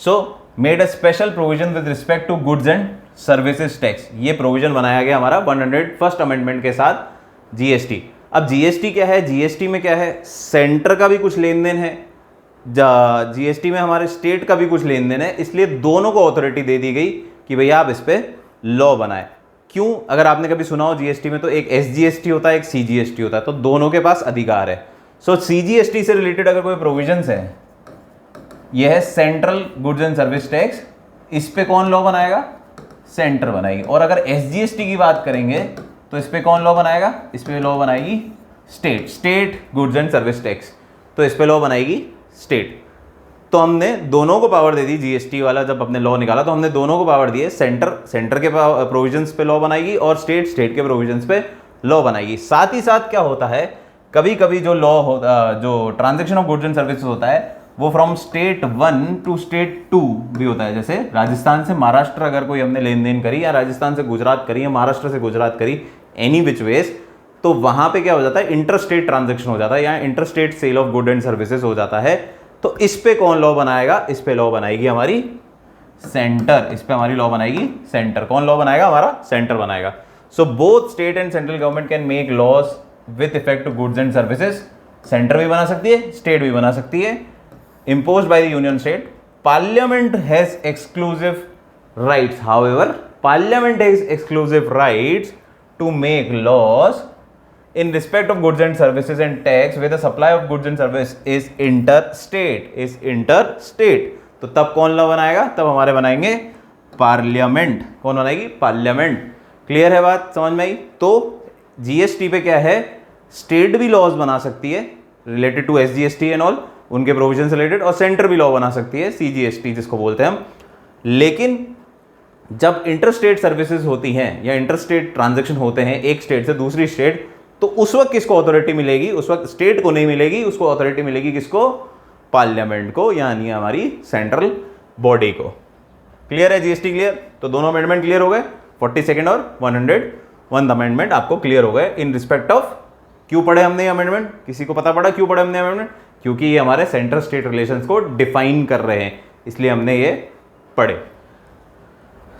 So made a special provision with respect to goods and services tax. ये प्रोविजन बनाया गया हमारा 101st अमेंडमेंट के साथ जीएसटी। अब जीएसटी क्या है? जीएसटी में क्या है? सेंटर का भी कुछ लेन देन है, जीएसटी में हमारे स्टेट का भी कुछ लेन देन है, इसलिए दोनों को अथॉरिटी दे दी गई कि भैया आप इस पे लॉ बनाए। क्यों? अगर आपने कभी सुना हो जीएसटी में तो एक एसजीएसटी होता है, एक सीजीएसटी होता है, तो दोनों के पास अधिकार है। सो सीजीएसटी से रिलेटेड अगर कोई प्रोविजंस है, यह है central goods and service tax, इस पे कौन लॉ बनाएगा? सेंटर बनाएगी। और अगर एसजीएसटी की बात करेंगे तो इस पे कौन लॉ बनाएगा? इस पे लॉ बनाएगी state, state goods and service tax, तो इस पे लॉ बनाएगी स्टेट। तो हमने दोनों को पावर दे दी, जीएसटी वाला जब अपने लॉ निकाला तो हमने दोनों को पावर दिए, सेंटर के प्रोविजंस पे लॉ बनाएगी और स्टेट के प्रोविजंस पे लॉ बनाएगी। साथ ही साथ क्या होता है, कभी कभी जो लॉ होता, जो transaction of goods and services होता है वो फ्रॉम स्टेट 1 टू स्टेट 2 भी होता है। जैसे राजस्थान से महाराष्ट्र अगर कोई हमने लेन देन करी, या राजस्थान से गुजरात करी, या महाराष्ट्र से गुजरात करी, एनी विच वेज, तो वहां पे क्या हो जाता है? इंटर स्टेट ट्रांजेक्शन हो जाता है, या inter state sale of good and services हो जाता है। तो इस पे कौन लॉ बनाएगा? इस पे लॉ बनाएगी हमारी सेंटर, इस पे हमारी लॉ बनाएगी सेंटर। कौन लॉ बनाएगा? हमारा सेंटर बनाएगा। So both state and central government can make laws with effect to goods and services. Centre भी बना सकती है, स्टेट भी बना सकती है, imposed by the union state. Parliament has exclusive rights. However, Parliament has exclusive rights to make laws in respect of goods and services and tax with the supply of goods and service is inter state. तो तब कौन लॉ बनाएगा? तब हमारे बनाएंगे पार्लियामेंट। कौन बनाएगी? पार्लियामेंट। क्लियर है बात, समझ में आई? तो जीएसटी पे क्या है, स्टेट भी लॉज बना सकती है related to SGST and all, उनके प्रोविजन से रिलेटेड, और सेंटर भी लॉ बना सकती है, सीजीएसटी जिसको बोलते हैं हम। लेकिन जब इंटर स्टेट सर्विसेज होती हैं या इंटर स्टेट ट्रांजेक्शन होते हैं एक स्टेट से दूसरी स्टेट, तो उस वक्त किसको अथॉरिटी मिलेगी? उस वक्त स्टेट को नहीं मिलेगी, उसको अथॉरिटी मिलेगी किसको? पार्लियामेंट को, यानी हमारी सेंट्रल बॉडी को। क्लियर है जीएसटी? क्लियर? तो दोनों अमेंडमेंट क्लियर हो गए, 42nd और 101 अमेंडमेंट आपको क्लियर हो गए इन रिस्पेक्ट ऑफ। क्यों पढ़े हमने ये अमेंडमेंट? किसी को पता पड़ा क्यों पढ़े हमने अमेंडमेंट? क्योंकि ये हमारे सेंटर स्टेट रिलेशंस को डिफाइन कर रहे हैं, इसलिए हमने ये पढ़े।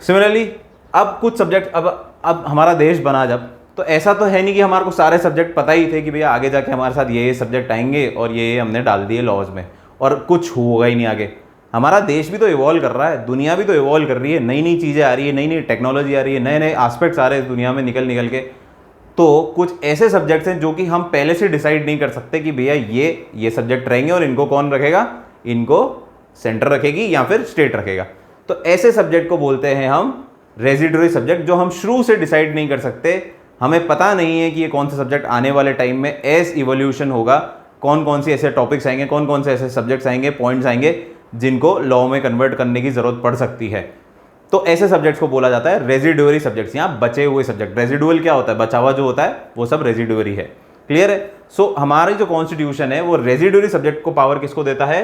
सिमिलरली अब कुछ सब्जेक्ट, अब हमारा देश बना जब, तो ऐसा तो है नहीं कि हमारे को सारे सब्जेक्ट पता ही थे कि भैया आगे जाके हमारे साथ ये सब्जेक्ट आएंगे और ये हमने डाल दिए लॉज में और कुछ होगा ही नहीं आगे। हमारा देश भी तो इवॉल्व कर रहा है, दुनिया भी तो इवॉल्व कर रही है, नई नई चीज़ें आ रही है, नई नई टेक्नोलॉजी आ रही है, नए नए एस्पेक्ट्स आ रहे हैं इस दुनिया में निकल के। तो कुछ ऐसे सब्जेक्ट्स हैं जो कि हम पहले से डिसाइड नहीं कर सकते कि भैया ये सब्जेक्ट रहेंगे और इनको कौन रखेगा, इनको सेंटर रखेगी या फिर स्टेट रखेगा। तो ऐसे सब्जेक्ट को बोलते हैं हम रेजिडुअरी सब्जेक्ट, जो हम शुरू से डिसाइड नहीं कर सकते। हमें पता नहीं है कि ये कौन सा सब्जेक्ट आने वाले टाइम में एज इवोल्यूशन होगा, कौन कौन सी ऐसे टॉपिक्स आएंगे, कौन कौन से ऐसे सब्जेक्ट्स आएंगे, पॉइंट्स आएंगे जिनको लॉ में कन्वर्ट करने की जरूरत पड़ सकती है। तो ऐसे सब्जेक्ट्स को बोला जाता है रेजिडुअरी सब्जेक्ट्स, यहाँ बचे हुए सब्जेक्ट। रेजिडुअल क्या होता है? बचा हुआ जो होता है वो सब रेजिडुअरी है। क्लियर है? सो हमारी जो कॉन्स्टिट्यूशन है वो रेजिडुअरी सब्जेक्ट को पावर किसको देता है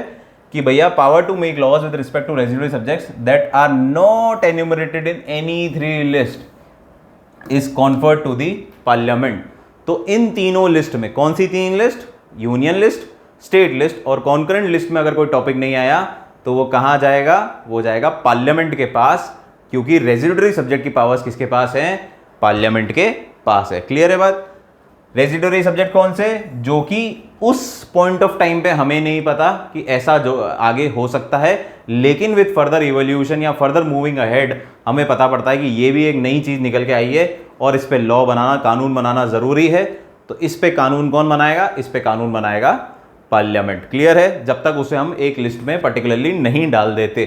कि भैया power to make laws with respect to residuary subjects that are not enumerated in any 3 list is conferred to the parliament. तो इन तीनों लिस्ट में, कौन सी 3 list? Union list, state list और कॉन्करेंट लिस्ट में अगर कोई टॉपिक नहीं आया तो वो कहां जाएगा? वो जाएगा पार्लियामेंट के पास, क्योंकि रेजिडुअरी सब्जेक्ट की पावर्स किसके पास है? पार्लियामेंट के पास है। क्लियर है बात? रेजिडुअरी सब्जेक्ट कौन से? जो कि उस पॉइंट ऑफ टाइम पे हमें नहीं पता कि ऐसा जो आगे हो सकता है, लेकिन विद फर्दर इवोल्यूशन या फर्दर मूविंग अहेड हमें पता पड़ता है कि ये भी एक नई चीज निकल के आई है और इस पे लॉ बनाना, कानून बनाना जरूरी है। तो इस पे कानून कौन बनाएगा? इस पे कानून बनाएगा पार्लियामेंट। क्लियर है? जब तक उसे हम एक लिस्ट में पर्टिकुलरली नहीं डाल देते।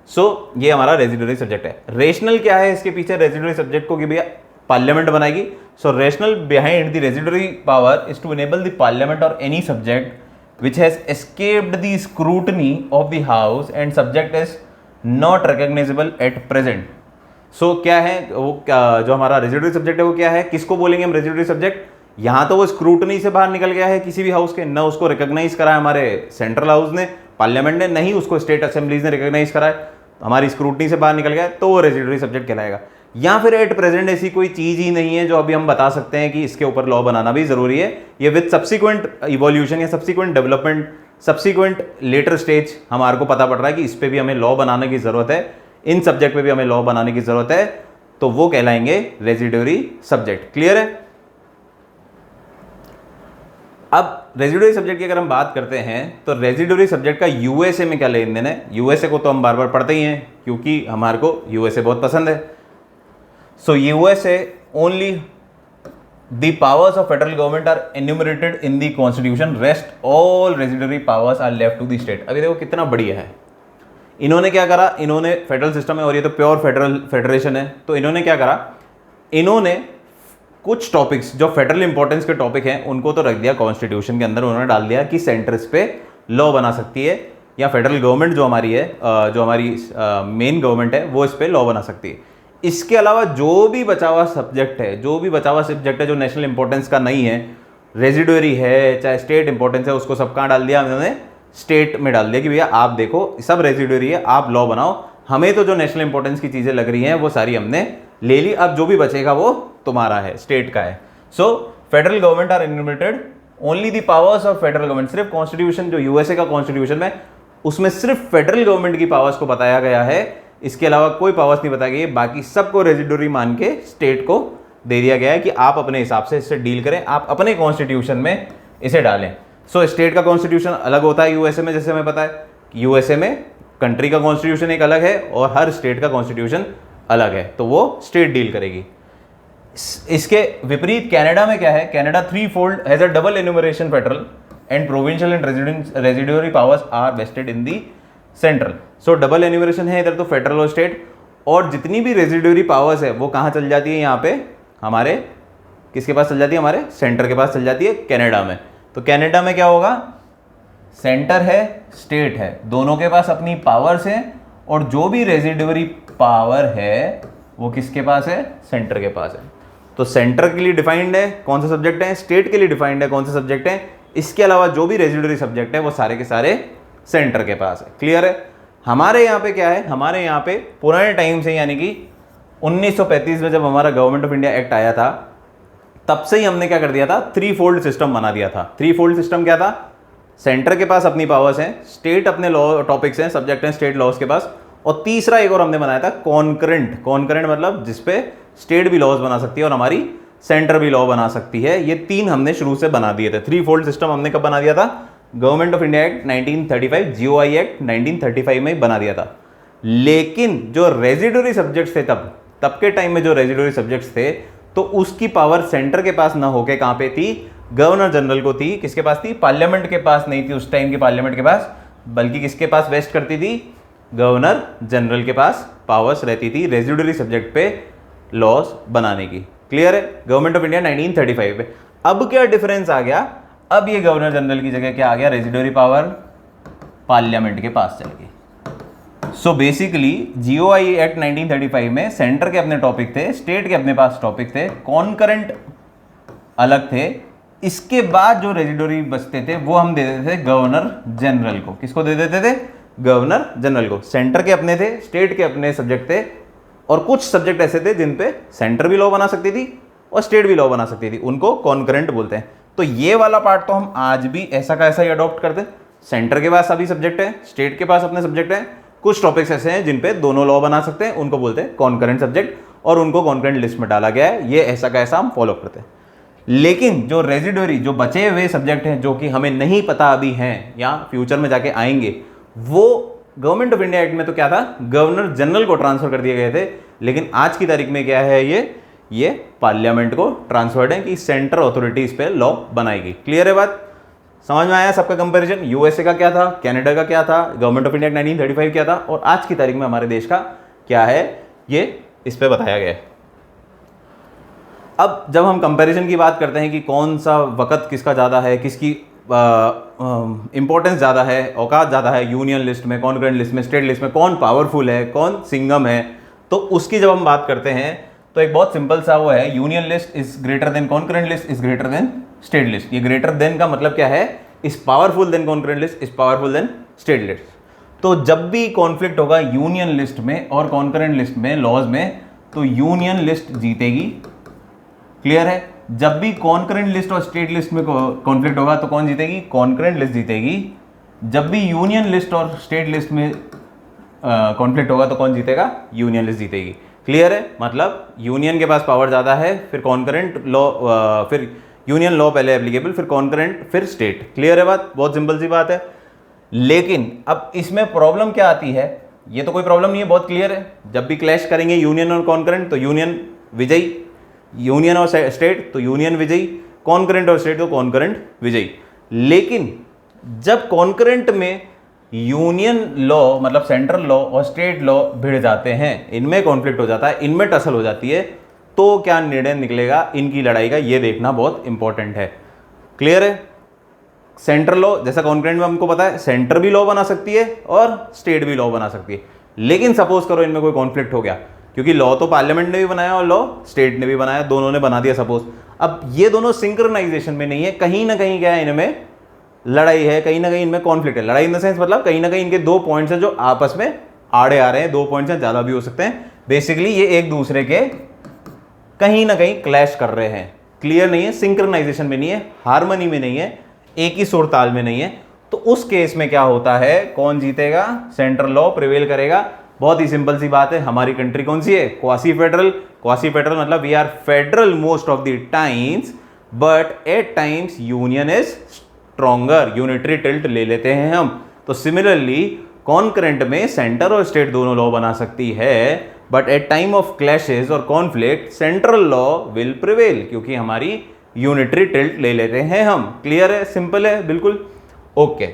सो ये हमारा रेजिडुअरी सब्जेक्ट है। रेशनल क्या है इसके पीछे रेजिडुअरी सब्जेक्ट को कि भैया पार्लियामेंट बनाएगी? So rational behind the residuary power is to enable the parliament or any subject which has escaped the scrutiny of the house and subject is not recognisable at present. सो क्या है वो, जो हमारा रेजिडुअरी सब्जेक्ट है वो क्या है? किसको बोलेंगे हम रेजिडुअरी सब्जेक्ट? यहां तो वो स्क्रूटनी से बाहर निकल गया है किसी भी हाउस के, न उसको रिकॉग्नाइज करा है हमारे सेंट्रल हाउस ने, पार्लियामेंट ने, नहीं उसको स्टेट असेंबलीज ने रिकॉग्नाइज करा है, हमारी स्क्रूटनी से बाहर निकल गया है, तो वो रेजिडुअरी सब्जेक्ट कहलाएगा। या फिर एट प्रेजेंट ऐसी कोई चीज ही नहीं है जो अभी हम बता सकते हैं कि इसके ऊपर लॉ बनाना भी जरूरी है। ये विद सब्सिक्वेंट इवोल्यूशन या subsequent development, subsequent later stage हमारे को पता पड़ रहा है कि इस पे भी हमें लॉ बनाने की जरूरत है, इन सब्जेक्ट पे भी हमें लॉ बनाने की जरूरत है, तो वो कहलाएंगे रेजिडुअरी सब्जेक्ट। क्लियर है? अब रेजिडुअरी सब्जेक्ट की अगर हम बात करते हैं तो रेजिडुअरी सब्जेक्ट का यूएसए में क्या लेन देन है? यूएसए को तो हम बार बार पढ़ते ही हैं क्योंकि हमारे को यूएसए बहुत पसंद है। So USA only the powers of federal government are enumerated in the constitution, rest all residuary powers are left to the state. अभी देखो कितना बढ़िया है। इन्होंने क्या करा? इन्होंने फेडरल सिस्टम है और ये तो प्योर फेडरेशन है, तो इन्होंने क्या करा? इन्होंने कुछ टॉपिक्स जो फेडरल इंपॉर्टेंस के टॉपिक हैं उनको तो रख दिया कॉन्स्टिट्यूशन के अंदर, उन्होंने डाल दिया कि सेंटर इस पे लॉ बना सकती है या फेडरल गवर्नमेंट जो हमारी है, जो हमारी मेन गवर्नमेंट है, वो इस पे लॉ बना सकती है। इसके अलावा जो भी बचा हुआ सब्जेक्ट है, जो नेशनल इंपॉर्टेंस का नहीं है, रेजिडुअरी है, चाहे स्टेट इंपॉर्टेंस है, उसको सब कहाँ डाल दिया उन्होंने? स्टेट में डाल दिया कि भैया आप देखो सब रेजिडुअरी है, आप लॉ बनाओ, हमें तो जो नेशनल इंपॉर्टेंस की चीजें लग रही हैं वो सारी हमने ले ली, अब जो भी बचेगा वो तुम्हारा है, स्टेट का है। So federal government are enumerated only the powers of federal government. सिर्फ कॉन्स्टिट्यूशन जो यूएसए का कॉन्स्टिट्यूशन में, उसमें सिर्फ फेडरल गवर्नमेंट की पावर्स को बताया गया है, इसके अलावा कोई पावर्स नहीं बताई गई। बाकी सबको रेजिडुअरी मान के स्टेट को दे दिया गया है कि आप अपने हिसाब से इससे डील करें, आप अपने कॉन्स्टिट्यूशन में इसे डालें। सो स्टेट का कॉन्स्टिट्यूशन अलग होता है यूएसए में, जैसे हमें पता है यूएसए में कंट्री का कॉन्स्टिट्यूशन एक अलग है और हर स्टेट का कॉन्स्टिट्यूशन अलग है, तो वो स्टेट डील करेगी। इसके विपरीत कनाडा में क्या है, Canada three fold has a double enumeration federal and provincial and residuary powers are vested in the central. So double enumeration है इधर तो फेडरल और स्टेट, और जितनी भी रेजिडुअरी पावर्स है वो कहाँ चल जाती है, यहाँ पे हमारे किसके पास चल जाती है, हमारे सेंटर के पास चल जाती है कनाडा में। तो कनाडा में क्या होगा, सेंटर है स्टेट है, दोनों के पास अपनी पावर्स हैं, और जो भी रेजिडुअरी पावर है वो किसके पास है, सेंटर के पास है। तो सेंटर के लिए डिफाइंड है कौन सा सब्जेक्ट है, स्टेट के लिए डिफाइंड है कौन सा सब्जेक्ट है, इसके अलावा जो भी रेजिडुअरी सब्जेक्ट है वो सारे के सारे सेंटर के पास है। क्लियर है। हमारे यहाँ पे क्या है, हमारे यहाँ पे पुराने टाइम से यानी कि 1935 में जब हमारा गवर्नमेंट ऑफ इंडिया एक्ट आया था तब से ही हमने क्या कर दिया था, थ्री फोल्ड सिस्टम बना दिया था। थ्री फोल्ड सिस्टम क्या था, सेंटर के पास अपनी पावर्स हैं, स्टेट अपने लॉ टॉपिक्स हैं, सब्जेक्ट हैं स्टेट लॉज के पास, और तीसरा एक और हमने बनाया था कॉन्करेंट। कॉन्करेंट मतलब जिसपे स्टेट भी लॉज बना सकती है और हमारी सेंटर भी लॉ बना सकती है। ये तीन हमने शुरू से बना दिए थे। थ्री फोल्ड सिस्टम हमने कब बना दिया था, government of India act 1935, GOI act 1935 में बना दिया था। लेकिन जो रेजिडुअरी सब्जेक्ट्स थे तब के टाइम में जो रेजिडुअरी सब्जेक्ट्स थे तो उसकी पावर सेंटर के पास ना होके कहां पे थी, गवर्नर जनरल को थी। किसके पास थी, पार्लियामेंट के पास नहीं थी उस टाइम की, पार्लियामेंट के पास, बल्कि किसके पास वेस्ट करती थी, गवर्नर जनरल के पास पावर्स रहती थी रेजिडुअरी सब्जेक्ट पे लॉज बनाने की। क्लियर है। गवर्नमेंट ऑफ इंडिया 1935 पे। अब क्या डिफरेंस आ गया, अब ये गवर्नर जनरल की जगह क्या आ गया, रेजिडुअरी पावर पार्लियामेंट के पास चल गई। सो बेसिकली जीओआई एक्ट 1935 में सेंटर के अपने टॉपिक थे, स्टेट के अपने पास टॉपिक थे, कॉन्करेंट अलग थे। इसके बाद जो रेजिडुअरी बचते थे वो हम दे देते थे गवर्नर जनरल को। किसको दे देते थे, गवर्नर जनरल को। सेंटर के अपने थे, स्टेट के अपने सब्जेक्ट थे, और कुछ सब्जेक्ट ऐसे थे जिन पे सेंटर भी लॉ बना सकती थी और स्टेट भी लॉ बना सकती थी, उनको कॉन्करेंट बोलते हैं। तो ये वाला पार्ट तो हम आज भी ऐसा का ऐसा ही अडॉप्ट करते हैं। सेंटर के पास सभी सब्जेक्ट है, स्टेट के पास अपने सब्जेक्ट है, कुछ टॉपिक्स ऐसे हैं जिन पे दोनों लॉ बना सकते हैं, उनको बोलते हैं कॉन्करेंट सब्जेक्ट, और उनको कॉन्करेंट लिस्ट में डाला गया है। ये ऐसा का ऐसा हम फॉलो करते हैं। लेकिन जो रेजिडुअरी, जो बचे हुए सब्जेक्ट हैं जो कि हमें नहीं पता अभी हैं या फ्यूचर में जाके आएंगे, वो गवर्नमेंट ऑफ इंडिया एक्ट में तो क्या था, गवर्नर जनरल को ट्रांसफर कर दिए गए थे। लेकिन आज की तारीख में क्या है, ये पार्लियामेंट को ट्रांसफर्ड है कि सेंटर अथॉरिटीज पे लॉ बनाएगी। क्लियर है बात, समझ में आया सबका कंपैरिजन। यूएसए का क्या था, कनाडा का क्या था, गवर्नमेंट ऑफ इंडिया 1935 क्या था, और आज की तारीख में हमारे देश का क्या है, ये इस पे बताया गया है। अब जब हम कंपैरिजन की बात करते हैं कि कौन सा वक़्त किसका ज़्यादा है, किसकी इंपॉर्टेंस ज़्यादा है, औकात ज़्यादा है, यूनियन लिस्ट में, कॉन्करेंट लिस्ट में, स्टेट लिस्ट में, कौन पावरफुल है, कौन सिंघम है, तो उसकी जब हम बात करते हैं तो एक बहुत सिंपल सा वो है, union list is greater than concurrent list is greater than state list. ये ग्रेटर देन का मतलब क्या है, is powerful than concurrent list is powerful than state list. तो जब भी कॉन्फ्लिक्ट होगा यूनियन लिस्ट में और कॉन्करेंट लिस्ट में लॉज में, तो यूनियन लिस्ट जीतेगी। क्लियर है। जब भी कॉन्करेंट लिस्ट और स्टेट लिस्ट में कॉन्फ्लिक्ट होगा तो कौन जीतेगी, कॉन्करेंट लिस्ट जीतेगी। जब भी यूनियन लिस्ट और स्टेट लिस्ट में कॉन्फ्लिक्ट होगा तो कौन जीतेगा, यूनियन लिस्ट जीतेगी। क्लियर है। मतलब यूनियन के पास पावर ज़्यादा है, फिर कॉन्करेंट लॉ, फिर यूनियन लॉ पहले एप्लीकेबल, फिर कॉन्करेंट, फिर स्टेट। क्लियर है बात, बहुत सिंपल सी बात है। लेकिन अब इसमें प्रॉब्लम क्या आती है, ये तो कोई प्रॉब्लम नहीं है, बहुत क्लियर है। जब भी क्लैश करेंगे यूनियन और कॉन्करेंट तो यूनियन विजयी, यूनियन और स्टेट तो यूनियन विजयी, कॉन्करेंट और स्टेट तो कॉन्करेंट विजयी। लेकिन जब कॉन्करेंट में यूनियन लॉ मतलब सेंट्रल लॉ और स्टेट लॉ भिड़ जाते हैं, इनमें कॉन्फ्लिक्ट हो जाता है, इनमें टसल हो जाती है, तो क्या निर्णय निकलेगा इनकी लड़ाई का, ये देखना बहुत इंपॉर्टेंट है। क्लियर है। सेंट्रल लॉ जैसा कॉन्करेंट में हमको पता है, सेंटर भी लॉ बना सकती है और स्टेट भी लॉ बना सकती है। लेकिन सपोज करो इनमें कोई कॉन्फ्लिक्ट हो गया, क्योंकि लॉ तो पार्लियामेंट ने भी बनाया और लॉ स्टेट ने भी बनाया, दोनों ने बना दिया सपोज। अब ये दोनों सिंक्रोनाइजेशन में नहीं है, कहीं ना कहीं क्या है, इनमें लड़ाई है, कहीं ना कहीं इनमें कॉन्फ्लिक्ट है। लड़ाई इन द सेंस मतलब कहीं ना कहीं इनके दो पॉइंट्स हैं जो आपस में आड़े आ रहे हैं, दो पॉइंट्स हैं, ज्यादा भी हो सकते हैं। बेसिकली ये एक दूसरे के कहीं ना कहीं क्लैश कर रहे हैं। क्लियर नहीं है, सिंक्रोनाइजेशन में नहीं है, हार्मनी में नहीं है, एक ही सुर ताल में नहीं है। तो उस केस में क्या होता है, कौन जीतेगा, सेंट्रल लॉ प्रिवेल करेगा। बहुत ही सिंपल सी बात है, हमारी कंट्री कौन सी है, क्वासी फेडरल। क्वासी फेडरल मतलब we are federal most of the times, but at times union is stronger, unitary tilt ले लेते हैं हम। तो सिमिलरली कॉन्करेंट में सेंटर और स्टेट दोनों लॉ बना सकती है, but at time of clashes or conflict central law will prevail, क्योंकि हमारी यूनिटरी टिल्ट ले लेते हैं हम। क्लियर है, सिंपल है बिल्कुल, ओके।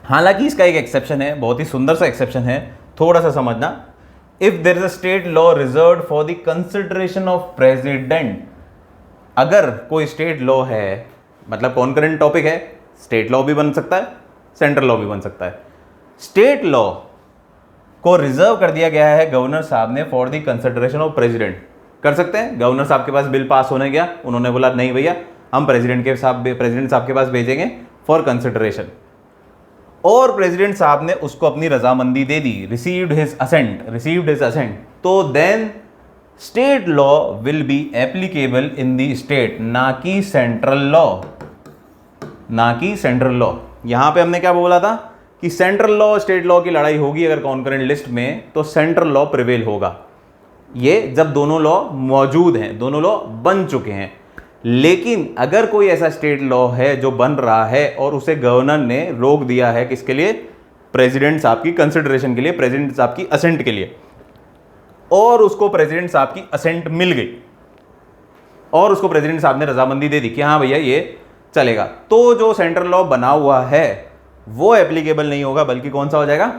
हालांकि इसका एक एक्सेप्शन है, बहुत ही सुंदर सा एक्सेप्शन है, थोड़ा सा समझना। If there is a state law reserved for the consideration of president, अगर कोई स्टेट लॉ है, मतलब कॉन्करेंट टॉपिक है, स्टेट लॉ भी बन सकता है, सेंट्रल लॉ भी बन सकता है। स्टेट लॉ को रिजर्व कर दिया गया है गवर्नर साहब ने for the consideration of president. कर सकते हैं, गवर्नर साहब के पास बिल पास होने गया, उन्होंने बोला नहीं भैया हम प्रेसिडेंट साहब के पास भेजेंगे फॉर कंसिडरेशन, और प्रेसिडेंट साहब ने उसको अपनी रजामंदी दे दी, रिसीव्ड हिज असेंट, तो then state law will be applicable in the state, ना कि सेंट्रल लॉ। यहां पे हमने क्या बोला था कि सेंट्रल लॉ स्टेट लॉ की लड़ाई होगी अगर कॉन्करेंट लिस्ट में, तो सेंट्रल लॉ प्रिवेल होगा। ये जब दोनों लॉ मौजूद हैं, दोनों लॉ बन चुके हैं। लेकिन अगर कोई ऐसा स्टेट लॉ है जो बन रहा है और उसे गवर्नर ने रोक दिया है, किसके लिए? प्रेसिडेंट साहब की कंसिडरेशन के लिए, प्रेसिडेंट साहब की असेंट के लिए, और उसको प्रेसिडेंट साहब की असेंट मिल गई और उसको प्रेसिडेंट साहब ने रजामंदी दे दी कि हाँ भैया ये चलेगा, तो जो सेंट्रल लॉ बना हुआ है वो एप्लीकेबल नहीं होगा, बल्कि कौन सा हो जाएगा?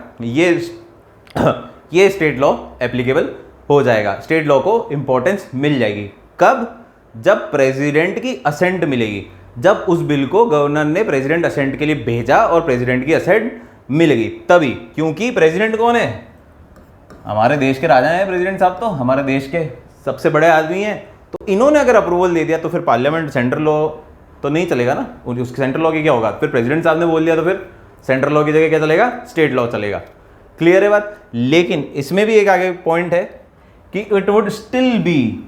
ये स्टेट लॉ एप्लीकेबल हो जाएगा, स्टेट लॉ को इंपॉर्टेंस मिल जाएगी। कब? जब प्रेसिडेंट की असेंट मिलेगी, जब उस बिल को गवर्नर ने प्रेसिडेंट असेंट के लिए भेजा और प्रेसिडेंट की असेंट मिल गई, तभी। क्योंकि प्रेसिडेंट कौन है? हमारे देश के राजा हैं प्रेसिडेंट साहब, तो हमारे देश के सबसे बड़े आदमी हैं, तो इन्होंने अगर अप्रूवल दे दिया तो फिर पार्लियामेंट सेंट्रल लॉ तो नहीं चलेगा ना, उसके सेंट्रल लॉ की क्या होगा? फिर प्रेसिडेंट साहब ने बोल दिया तो फिर सेंट्रल लॉ की जगह क्या चलेगा? स्टेट लॉ चलेगा। क्लियर है बात? लेकिन इसमें भी एक आगे पॉइंट है कि it would still be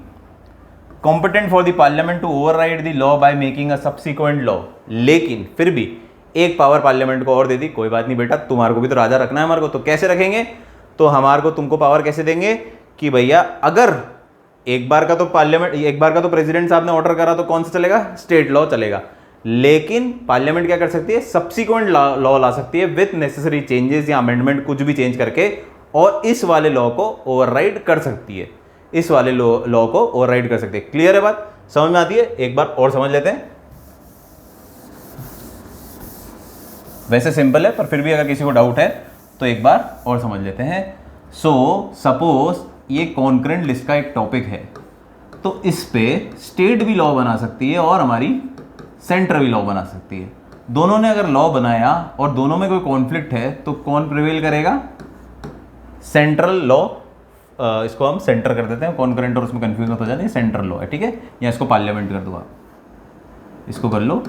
competent for the parliament to override the law by making a subsequent law. लेकिन फिर भी एक पावर पार्लियामेंट को और दे दी, कोई बात नहीं बेटा, तुम्हारे को भी तो राजा रखना है हमारे को, तो कैसे रखेंगे? तो हमारे को तुमको पावर कैसे देंगे कि भैया अगर एक बार का तो प्रेसिडेंट साहब ने ऑर्डर करा तो कौन सा चलेगा? स्टेट लॉ चलेगा। लेकिन पार्लियामेंट क्या कर सकती है? सब्सिक्वेंट लॉ ला सकती है विथ नेसेसरी चेंजेस या अमेंडमेंट, कुछ भी चेंज करके, और इस वाले लॉ को ओवरराइड कर सकती है, इस वाले लॉ को ओवरराइड कर सकते हैं। क्लियर है बात? समझ में आती है? एक बार और समझ लेते हैं। वैसे सिंपल है, पर फिर भी अगर किसी को डाउट है तो एक बार और समझ लेते हैं। सपोज ये कॉन्करेंट लिस्ट का एक टॉपिक है, तो इस पे स्टेट भी लॉ बना सकती है और हमारी सेंटर भी लॉ बना सकती है। दोनों ने अगर लॉ बनाया और दोनों में कोई कॉन्फ्लिक्ट है तो कौन प्रिवेल करेगा? Central law. इसको हम सेंटर कर देते हैं, कॉन्करेंट और उसमें कंफ्यूज मत हो जाए, सेंट्रल लॉ है, ठीक है? या इसको पार्लियामेंट कर दो, आप इसको कर लो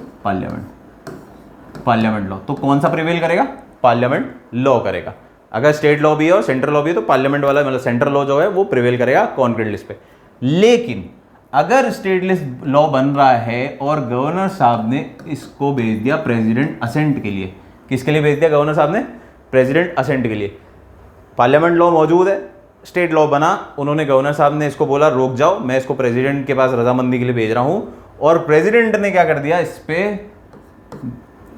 पार्लियामेंट लॉ। तो कौन सा प्रिवेल करेगा? पार्लियामेंट लॉ करेगा। अगर स्टेट लॉ भी है और सेंट्रल लॉ भी है तो पार्लियामेंट वाला, मतलब सेंट्रल लॉ जो है वो प्रिवेल करेगा कॉन्करेंट लिस्ट पे। लेकिन अगर स्टेट लिस्ट लॉ बन रहा है और गवर्नर साहब ने इसको भेज दिया प्रेसिडेंट असेंट के लिए, किसके लिए भेज दिया गवर्नर साहब ने? प्रेसिडेंट असेंट के लिए। पार्लियामेंट लॉ मौजूद है, स्टेट लॉ बना, उन्होंने गवर्नर साहब ने इसको बोला रोक जाओ, मैं इसको प्रेसिडेंट के पास रजामंदी के लिए भेज रहा हूं, और प्रेसिडेंट ने क्या कर दिया? इस पे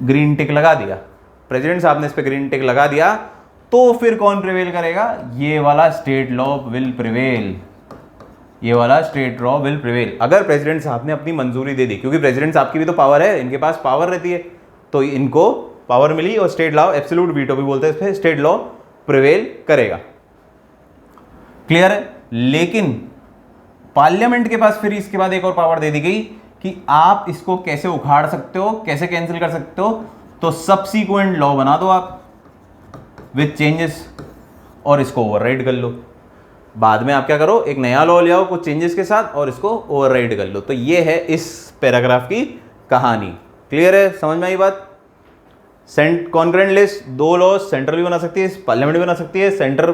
ग्रीन टिक लगा दिया, प्रेसिडेंट साहब ने इस पे ग्रीन टिक लगा दिया, तो फिर कौन प्रिवेल करेगा? ये वाला स्टेट लॉ विल प्रिवेल, ये वाला स्टेट लॉ विल प्रिवेल। अगर प्रेसिडेंट साहब ने अपनी मंजूरी दे दी, क्योंकि प्रेसिडेंट साहब की भी तो पावर है, इनके पास पावर रहती है, तो इनको पावर मिली और स्टेट लॉ, एब्सोल्यूट वीटो भी बोलते हैं इस पे, स्टेट लॉ प्रिवेल करेगा। क्लियर है? लेकिन पार्लियामेंट के पास फिर इसके बाद एक और पावर दे दी गई कि आप इसको कैसे उखाड़ सकते हो, कैसे कैंसिल कर सकते हो? तो सब्सीक्वेंट लॉ बना दो आप विथ चेंजेस और इसको ओवरराइड कर लो। बाद में आप क्या करो? एक नया लॉ ले आओ कुछ चेंजेस के साथ और इसको ओवरराइड कर लो। तो ये है इस पैराग्राफ की कहानी। क्लियर है? समझ में आई बात? कॉन्करेंट लिस्ट, दो लॉ सेंट्रल भी बना सकती है, पार्लियामेंट भी बना सकती है। सेंटर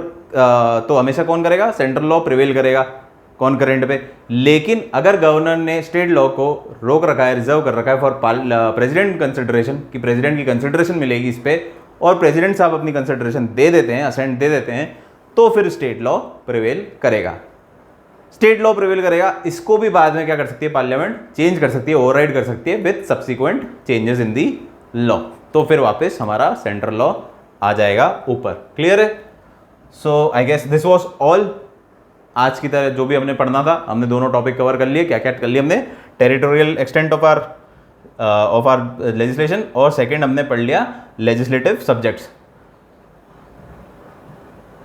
तो हमेशा कौन करेगा? सेंट्रल लॉ प्रिवेल करेगा कॉन्करेंट पे। लेकिन अगर गवर्नर ने स्टेट लॉ को रोक रखा है, रिजर्व कर रखा है फॉर प्रेसिडेंट कंसिडरेशन, कि प्रेसिडेंट की कंसिडरेशन मिलेगी इस पे, और प्रेसिडेंट साहब अपनी कंसिडरेशन दे देते हैं, असेंट दे देते हैं, तो फिर स्टेट लॉ प्रिवेल करेगा। स्टेट लॉ प्रिवेल करेगा, इसको भी बाद में क्या कर सकती है? पार्लियामेंट चेंज कर सकती है, ओवरराइड कर सकती है with subsequent changes in the law. तो फिर वापस हमारा सेंट्रल लॉ आ जाएगा ऊपर। क्लियर है? So I guess this was all. आज की तरह जो भी हमने पढ़ना था हमने दोनों टॉपिक कवर कर लिए। क्या क्या कर लिए हमने? Territorial extent of our legislation, और सेकंड हमने पढ़ लिया legislative subjects.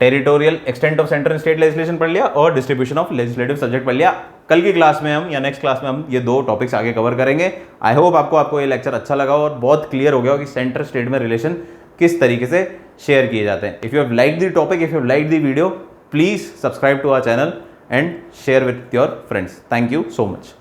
Territorial extent of central state legislation पढ़ लिया और डिस्ट्रीब्यूशन ऑफ लेजिस्लेटिव सब्जेक्ट पढ़ लिया। कल की क्लास में हम या नेक्स्ट क्लास में हम ये दो टॉपिक्स आगे कवर करेंगे। आई होप आपको ये लेक्चर अच्छा लगा और बहुत क्लियर हो गया हो कि सेंट्रल स्टेट में रिलेशन किस तरीके से शेयर किए जाते हैं। If you have like the topic, if you have like the video, please subscribe to our channel and share with your friends. Thank you so much.